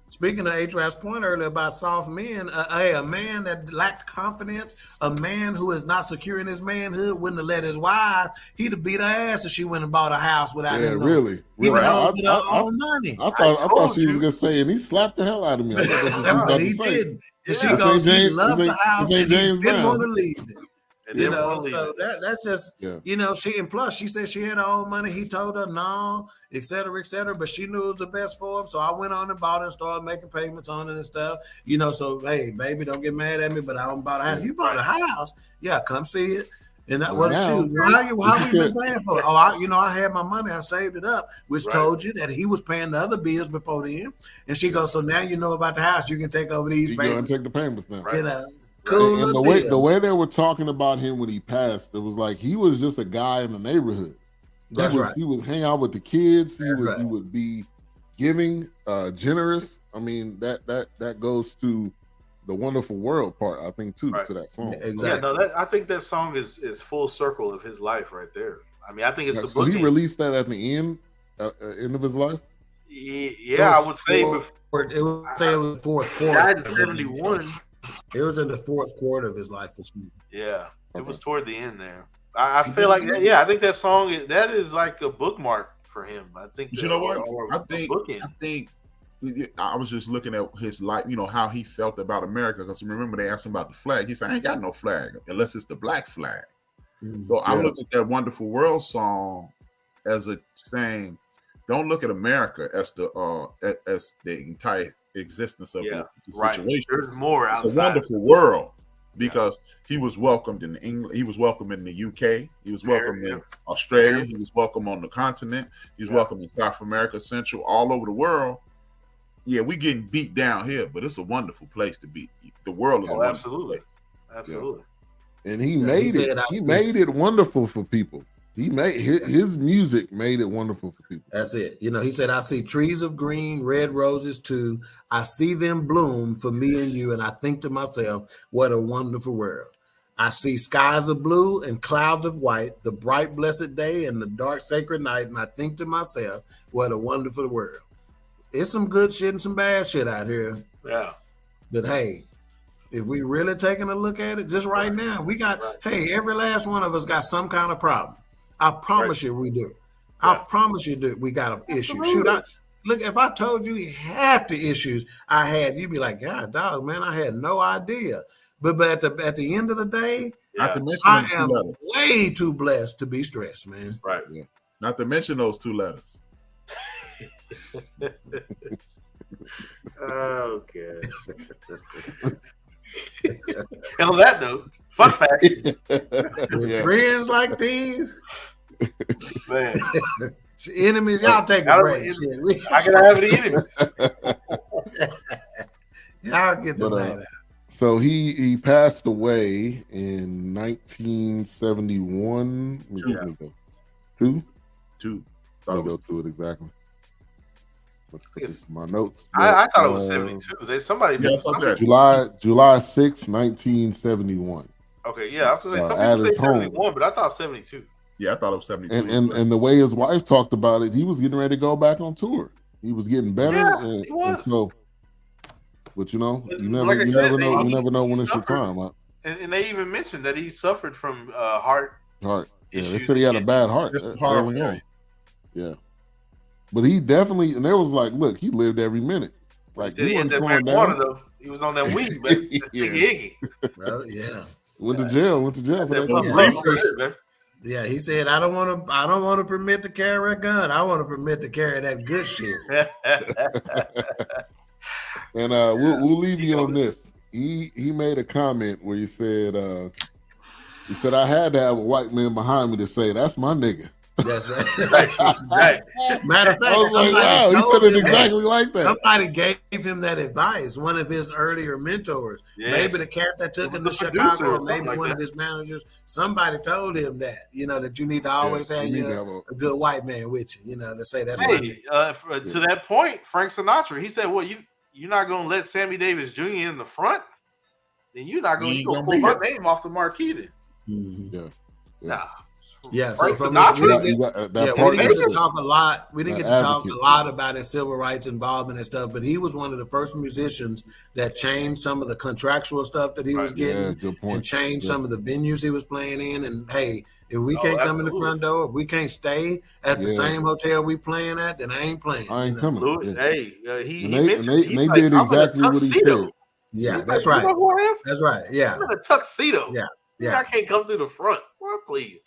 Speaking of A-Trap's point earlier about soft men, a man that lacked confidence, a man who is not secure in his manhood, wouldn't have let his wife. He'd have beat her ass if she went and bought a house without him. Really. Even though with her own money. I thought she was gonna say, and he slapped the hell out of me. He did. And she goes, he loved the house and he didn't want to leave it. So that's just, she, and plus she said she had her own money. He told her no, et cetera, but she knew it was the best for him. So I went on and bought it and started making payments on it and stuff, so, hey, baby, don't get mad at me, but I don't buy a house. You bought a house. Yeah, come see it. And that was shoot. How we been paying for it? Oh, I had my money. I saved it up, which told you that he was paying the other bills before then. And she goes, so now you know about the house. You can take over these payments. You go and take the payments now. Cool. And the way they were talking about him when he passed, it was like he was just a guy in the neighborhood. He would hang out with the kids. He would be giving, generous. I mean, that goes to the wonderful world part, I think, too, to that song. Exactly. Yeah, no, I think that song is full circle of his life right there. I mean, I think it's the so he released that at the end of his life. Yeah, I would say it was fourth quarter. He died in 1971. It was in the fourth quarter of his life. Yeah, it was toward the end there. I feel like, I think that song is like a bookmark for him. I think. You know what? I think I was just looking at his life. How he felt about America. Because remember, they asked him about the flag. He said, "I ain't got no flag unless it's the black flag." So I look at that "Wonderful World" song as a saying, don't look at America as the entire existence of the situation. There's more outside. It's a wonderful world because he was welcomed in England. He was welcomed in the UK. He was welcomed in Australia. He was welcomed on the continent. He was welcomed in South America, Central, all over the world. Yeah, we getting beat down here, but it's a wonderful place to be. The world is absolutely. And he made it wonderful for people. He made his music made it wonderful for people. That's it. He said, I see trees of green, red roses too. I see them bloom for me and you. And I think to myself, what a wonderful world. I see skies of blue and clouds of white, the bright, blessed day and the dark, sacred night. And I think to myself, what a wonderful world. It's some good shit and some bad shit out here. Yeah. But hey, if we really taking a look at it, just right now, we got, every last one of us got some kind of problem. I promise you we do. I promise you that we got an issue. Shoot, look, if I told you half the issues I had, you'd be like, God, dog, man, I had no idea. But at the end of the day, I am way too blessed to be stressed, man. Right. Yeah. Not to mention those two letters. Okay. And on that note, fun fact. With friends like these, man, enemies, y'all take a break. I can have the enemies. Y'all get the night out. So he passed away in 1971. Two. I'll go to it exactly. My notes. I thought it was 72. Somebody July 6, 1971. Okay, yeah, I was going to say somebody say 71, but I thought 72. Yeah, I thought it was 72. And the way his wife talked about it, he was getting ready to go back on tour. He was getting better. Yeah, and, he was. And so, but you know, you never, Like I you said, never know. he You never know when it's your suffered. time. Huh? And they even mentioned that he suffered from heart Yeah, they issues said he had a and bad heart Just early heart on. failure. Yeah, but he definitely, and there was like, look, he lived every minute. Like he said he he had wasn't that slowing marijuana down. though. He was on that weed, man. That's Yeah. Iggy. Well, yeah. Went to jail for that. Those too. reefers. Yeah, he said, I don't want to permit to carry a gun. I want to permit to carry that good shit. And we'll leave you on this. He made a comment where he said I had to have a white man behind me to say that's my nigga. That's right. Right. Matter of fact, I was like, somebody wow, he told said it him that. exactly like that. Somebody gave him that advice. One of his earlier mentors, Yes. maybe the cat that took him to The producer Chicago, or or maybe something like one of that. his managers. Somebody told him that that you need to always have you need to have a good white man with you. To say that's my Hey, nigga. to that point, Frank Sinatra, he said, "Well, you're not gonna let Sammy Davis Jr. in the front, then you're not He gonna ain't pull gonna her be name off the marquee." Then. Mhm. Yeah. Nah. Yeah, Frank so from Sinatra. You got that we didn't partnership. get to talk a lot. We didn't That get to talk advocate. a lot about his civil rights involvement and stuff, but he was one of the first musicians that changed some of the contractual stuff that he was Yeah, getting good point. and changed Yes. some of the venues he was playing in. And hey, if we can't come in the absolutely. front door, if we can't stay at the Yeah. same hotel we playing at, then I ain't playing. I ain't coming. Louis, Yeah. hey, he And they, mentioned and he's they like, did I'm in a exactly what he tuxedo. said. Yeah, He's that's like, right. You know who I am? That's right. Yeah. I'm in a tuxedo. Yeah. I can't come through the front. Boy, please.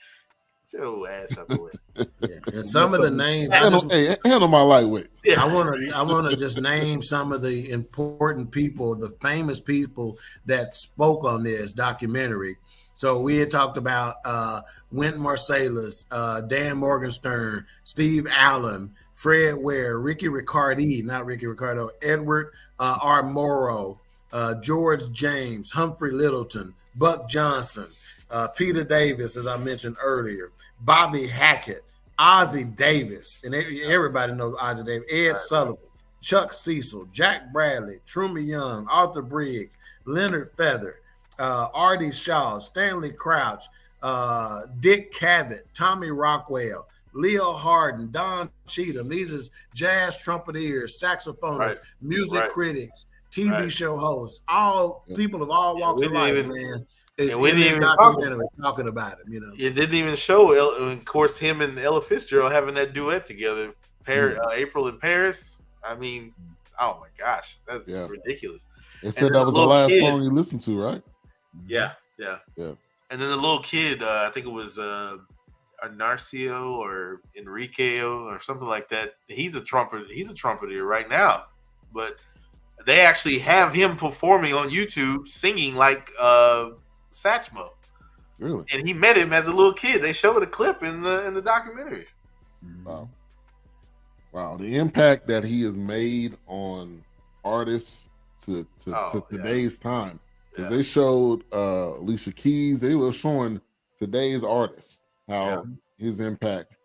Get your ass out the way. Yeah. And some of the names Handle my lightweight. Yeah. I want to just name some of the important people, the famous people that spoke on this documentary. So we had talked about Wynton Marsalis, Dan Morgenstern, Steve Allen, Fred Ware, Ricky Ricardo, Edward R. Morrow, George James, Humphrey Littleton, Buck Johnson, Peter Davis, as I mentioned earlier, Bobby Hackett, Ozzie Davis, and everybody knows Ozzie Davis, Ed Sullivan, Chuck Cecil, Jack Bradley, Truman Young, Arthur Briggs, Leonard Feather, Artie Shaw, Stanley Crouch, Dick Cavett, Tommy Rockwell, Leo Hardin, Don Cheatham. These is jazz trumpeters, saxophonists, music critics, TV show hosts, all people of all walks of life, man. Is in this documentary talking about him, It didn't even show, of course, him and Ella Fitzgerald having that duet together, April in Paris. I mean, oh my gosh, that's ridiculous. They said that was the last song you listened to, right? Yeah. Yeah. And then the little kid, I think it was Narcio or Enriqueo or something like that. He's a trumpeter right now, but they actually have him performing on YouTube, singing like Satchmo. Really? And he met him as a little kid. They showed a clip in the documentary. Wow. The impact that he has made on artists to today's time. Because they showed Alicia Keys, they were showing today's artists how his impact,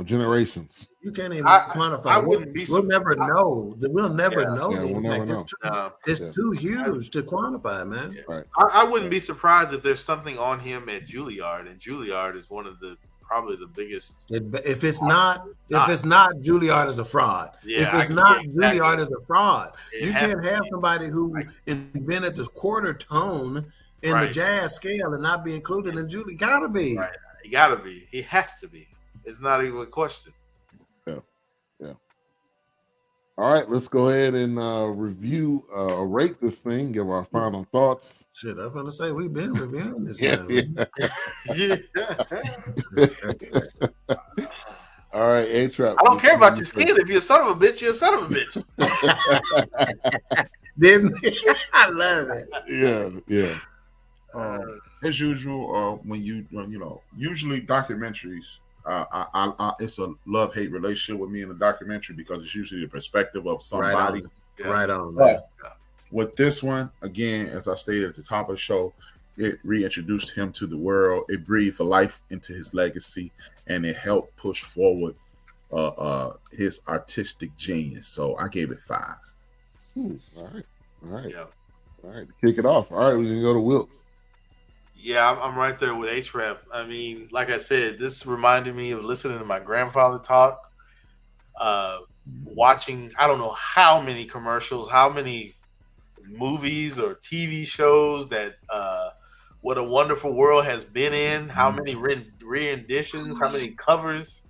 generations. You can't even quantify. I wouldn't be. We'll never know. We'll never know the we'll impact. never know. It's too huge to quantify, man. Yeah. Right. I wouldn't be surprised if there's something on him at Juilliard, and Juilliard is one of probably the biggest. If it's not Juilliard is a fraud. Yeah, if it's not Juilliard is a fraud. You can't have somebody who invented the quarter tone in the jazz scale and not be included in Juilliard. Gotta be. Right. He gotta be. He has to be. It's not even a question. Yeah. All right, let's go ahead and rate this thing, give our final thoughts. Shit, I was gonna say we've been reviewing this. All right, A-Trap. I don't care about your skin. If you're a son of a bitch, you're a son of a bitch. Didn't I love it? Yeah. As usual, when usually documentaries, it's a love-hate relationship with me in a documentary because it's usually the perspective of somebody. Right on. But with this one, again, as I stated at the top of the show, it reintroduced him to the world. It breathed life into his legacy, and it helped push forward his artistic genius. So I gave it 5. All right. Yeah. All right. Kick it off. All right, we can go to Wilkes. Yeah, I'm right there with H-Rap. I mean, like I said, this reminded me of listening to my grandfather talk, uh, watching, I don't know how many commercials, how many movies or TV shows that What a Wonderful World has been in, how many renditions, how many covers,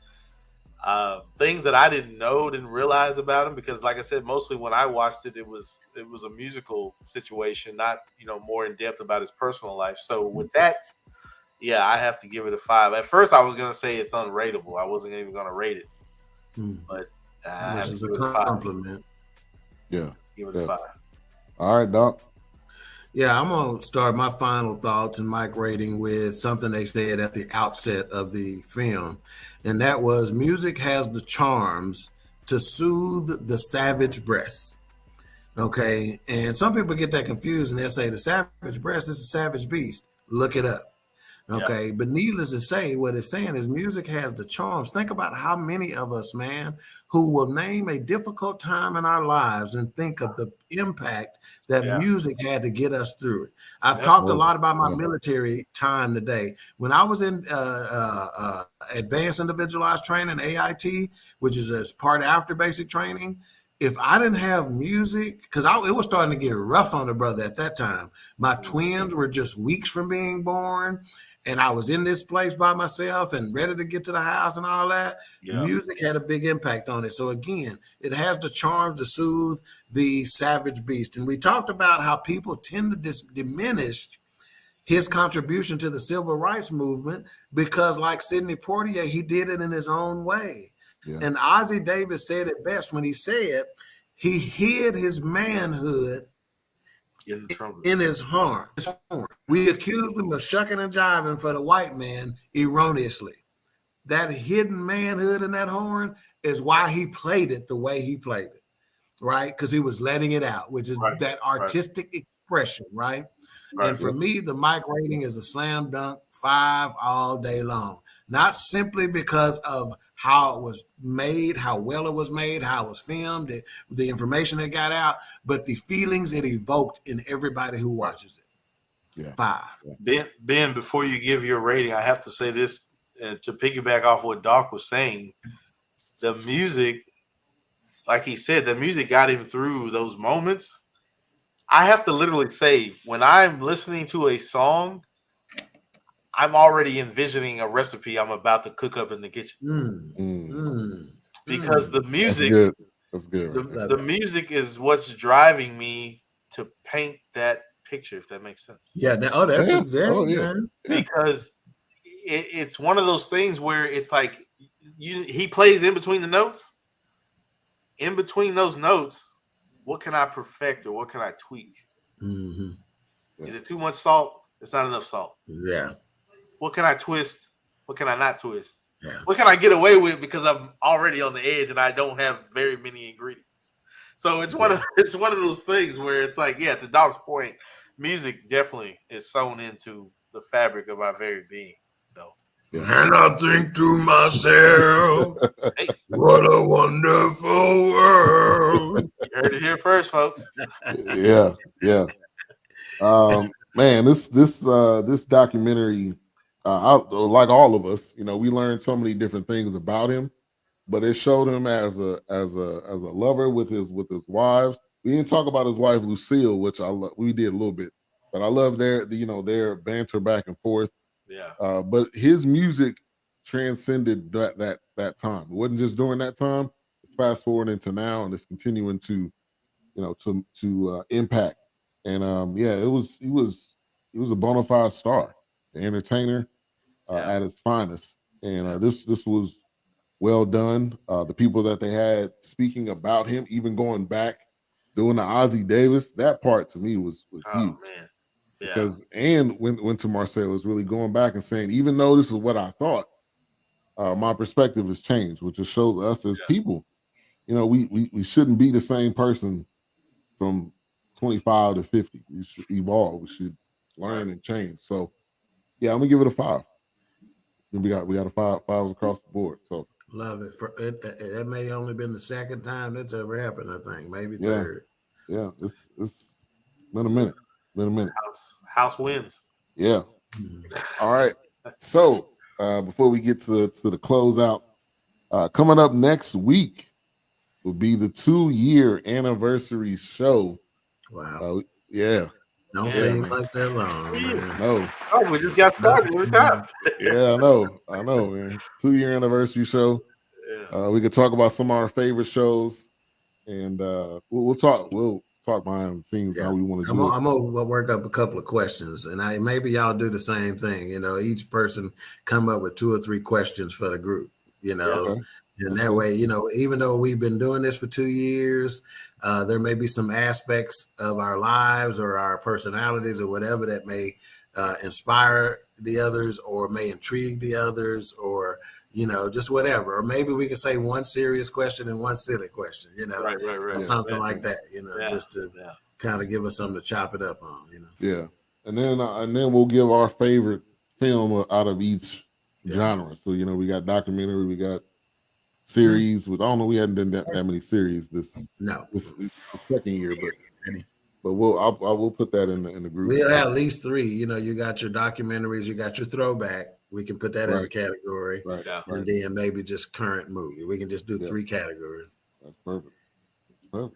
things that I didn't know, didn't realize about him, because like I said, mostly when I watched it, it was a musical situation, not more in depth about his personal life. So with that, yeah, I have to give it a 5. At first, I was gonna say it's unrateable. I wasn't even gonna rate it, but I Which have to is a give it a 5. compliment. Yeah. Give it a 5. All right, Doc. Yeah, I'm going to start my final thoughts and mic rating with something they said at the outset of the film, and that was music has the charms to soothe the savage breast. Okay, and some people get that confused and they'll say the savage breast is a savage beast. Look it up. Okay, but needless to say, what it's saying is music has the charms. Think about how many of us, man, who will name a difficult time in our lives and think of the impact that music had to get us through it. I've talked a lot about my military time today. When I was in advanced individualized training, AIT, which is a part after basic training, if I didn't have music, because it was starting to get rough on the brother at that time. My twins were just weeks from being born, and I was in this place by myself and ready to get to the house and all that. Yeah. Music had a big impact on it. So again, it has the charms to soothe the savage beast. And we talked about how people tend to diminish his contribution to the civil rights movement because, like Sidney Poitier, he did it in his own way. Yeah. And Ozzie Davis said it best when he said he hid his manhood in his horn. We accused him of shucking and jiving for the white man erroneously. That hidden manhood in that horn is why he played it the way he played it, right? Because he was letting it out, which is that artistic expression, right? And for me, the mic rating is a slam dunk 5 all day long. Not simply because of how it was made, how well it was made, how it was filmed, the information that got out, but the feelings it evoked in everybody who watches it. Yeah. 5. Ben, before you give your rating, I have to say this to piggyback off what Doc was saying. The music, like he said, the music got him through those moments. I have to literally say, when I'm listening to a song, I'm already envisioning a recipe I'm about to cook up in the kitchen. Because the music, that's good. The music is what's driving me to paint that picture, if that makes sense. Yeah. That's exactly. Man. Because it's one of those things where it's like he plays in between the notes. In between those notes, what can I perfect or what can I tweak? Mm-hmm. Is it too much salt? It's not enough salt. Yeah. What can I twist? What can I not twist? Yeah. What can I get away with because I'm already on the edge and I don't have very many ingredients? So it's one of those things where it's like, yeah, to Doc's point, music definitely is sewn into the fabric of our very being. So. And I think to myself, hey, what a wonderful world. You heard it here first, folks. Yeah. Man, this documentary, like all of us, we learned so many different things about him, but it showed him as a lover with his wives. We didn't talk about his wife Lucille, which we did a little bit, but I love their banter back and forth. Yeah. But his music transcended that time. It wasn't just during that time. It's fast forward into now, and it's continuing to impact. And he was a bona fide star, the entertainer at his finest. And this was well done. The people that they had speaking about him, even going back doing the Ozzie Davis, that part to me was huge. Man. Yeah. Because and went to Marcellus really going back and saying, even though this is what I thought, my perspective has changed, which just shows us as people, we shouldn't be the same person from 25 to 50. We should evolve. We should learn and change. So, yeah, I'm gonna give it a 5. Then we got a 5 across the board. So love it. That may only been the second time that's ever happened. I think maybe third. Yeah, it's been a minute. House wins. Yeah. All right. So before we get to the closeout, coming up next week will be the 2-year anniversary show. Wow. Yeah. Don't seem like that long, man. No. Oh, we just got started every time. Yeah, I know, man. 2-year anniversary show. Yeah. We could talk about some of our favorite shows, and we'll talk behind the scenes how we want to do it. I'm gonna work up a couple of questions, and maybe y'all do the same thing. You know, each person come up with 2 or 3 questions for the group. You know, Okay. and that way, you know, even though we've been doing this for 2 years, there may be some aspects of our lives or our personalities or whatever that may inspire the others or may intrigue the others, or you know, just whatever. Or maybe we could say one serious question and one silly question, you know, Right. or something like that, you know, just to kind of give us something to chop it up on, you know. Yeah, and then we'll give our favorite film out of each genre. So you know, we got documentary, we got series. With I don't know, we hadn't done that many series this second year, but we'll put that in the group. We'll have at least 3. You know, you got your documentaries, you got your throwback. We can put that as a category, and then maybe just current movie. We can just do 3 categories. That's perfect. All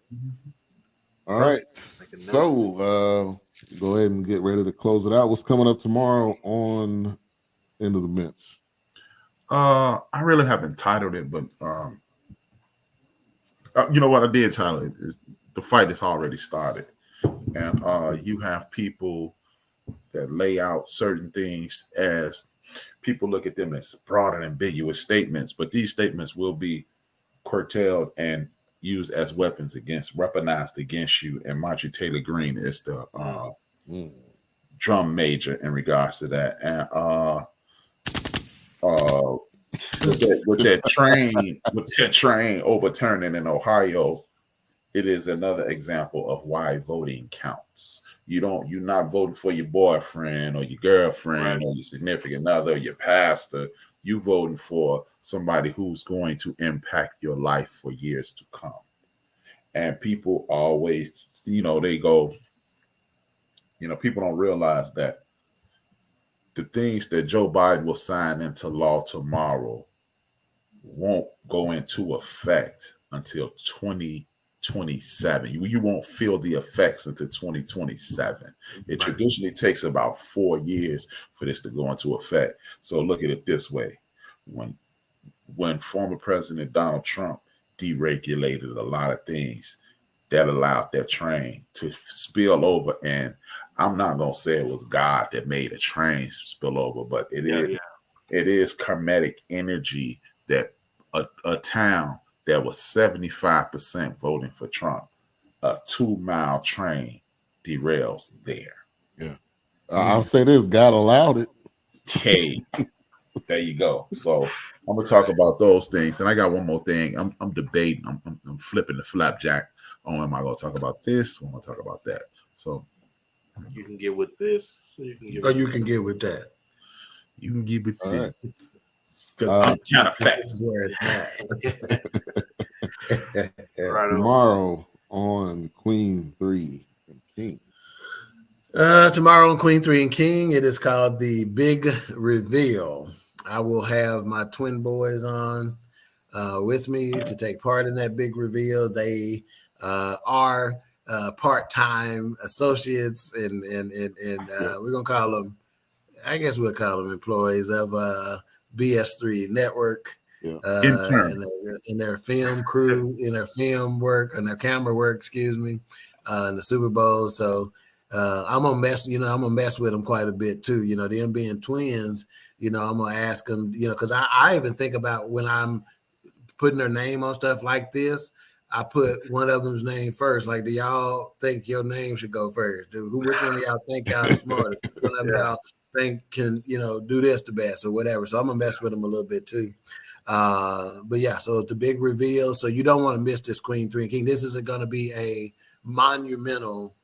right, so go ahead and get ready to close it out. What's coming up tomorrow on End of the Bench? I really haven't titled it, but you know what I did title it is The Fight Has Already Started, and you have people that lay out certain things as people look at them as broad and ambiguous statements, but these statements will be curtailed and used as weaponized against you. And Marjorie Taylor Greene is the drum major in regards to that. And with that train overturning in Ohio, it is another example of why voting counts. You're not voting for your boyfriend or your girlfriend or your significant other, or your pastor. You voting for somebody who's going to impact your life for years to come. And people always, they go, people don't realize that the things that Joe Biden will sign into law tomorrow won't go into effect until 2027. You won't feel the effects until 2027. It traditionally takes about 4 years for this to go into effect. So look at it this way. When former President Donald Trump deregulated a lot of things, that allowed that train to spill over. And I'm not going to say it was God that made a train spill over, but it is kinetic energy that a town that was 75% voting for Trump, a 2-mile train derails there. Yeah. I'll say this, God allowed it. Hey, there you go. So I'm going to talk about those things. And I got one more thing. I'm debating. I'm flipping the flapjack on, am I going to talk about this or am I going to talk about that? So you can get with this. Or you can get with that. You can get with this. Because I'm kind of fat. This is where it's at. Tomorrow on Queen 3 and King. Tomorrow on Queen 3 and King, it is called the Big Reveal. I will have my twin boys on with me to take part in that big reveal. They are part-time associates, and we're gonna call them, I guess we'll call them employees of BS3 Network. In their film crew, in their film work, and their camera work, in the Super Bowl. So I'm gonna mess with them quite a bit too. Them being twins, I'm gonna ask them, because I even think about when I'm putting their name on stuff like this, I put one of them's name first. Like, do y'all think your name should go first? Which one of y'all think y'all the smartest? Which one of y'all think can, do this the best or whatever? So I'm gonna mess with them a little bit too. But yeah, so it's the big reveal. So you don't want to miss this Queen 3 and King. This is going to be a monumental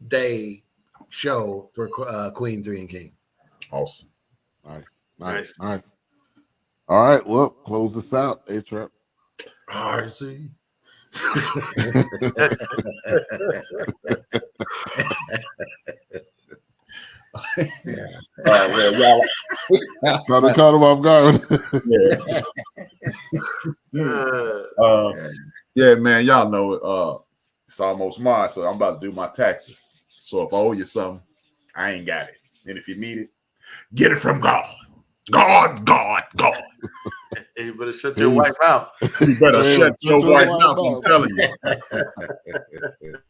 day show for Queen 3 and King. Awesome. Nice. All right, well, close this out, A-Trap. All right, see. Well, y'all, Caught him off guard. Yeah, man, y'all know it's almost March, so I'm about to do my taxes. So if I owe you something, I ain't got it. And if you need it, get it from God. God. You better shut your white mouth. You better Yeah, shut your white white mouth, I'm mouth. telling you.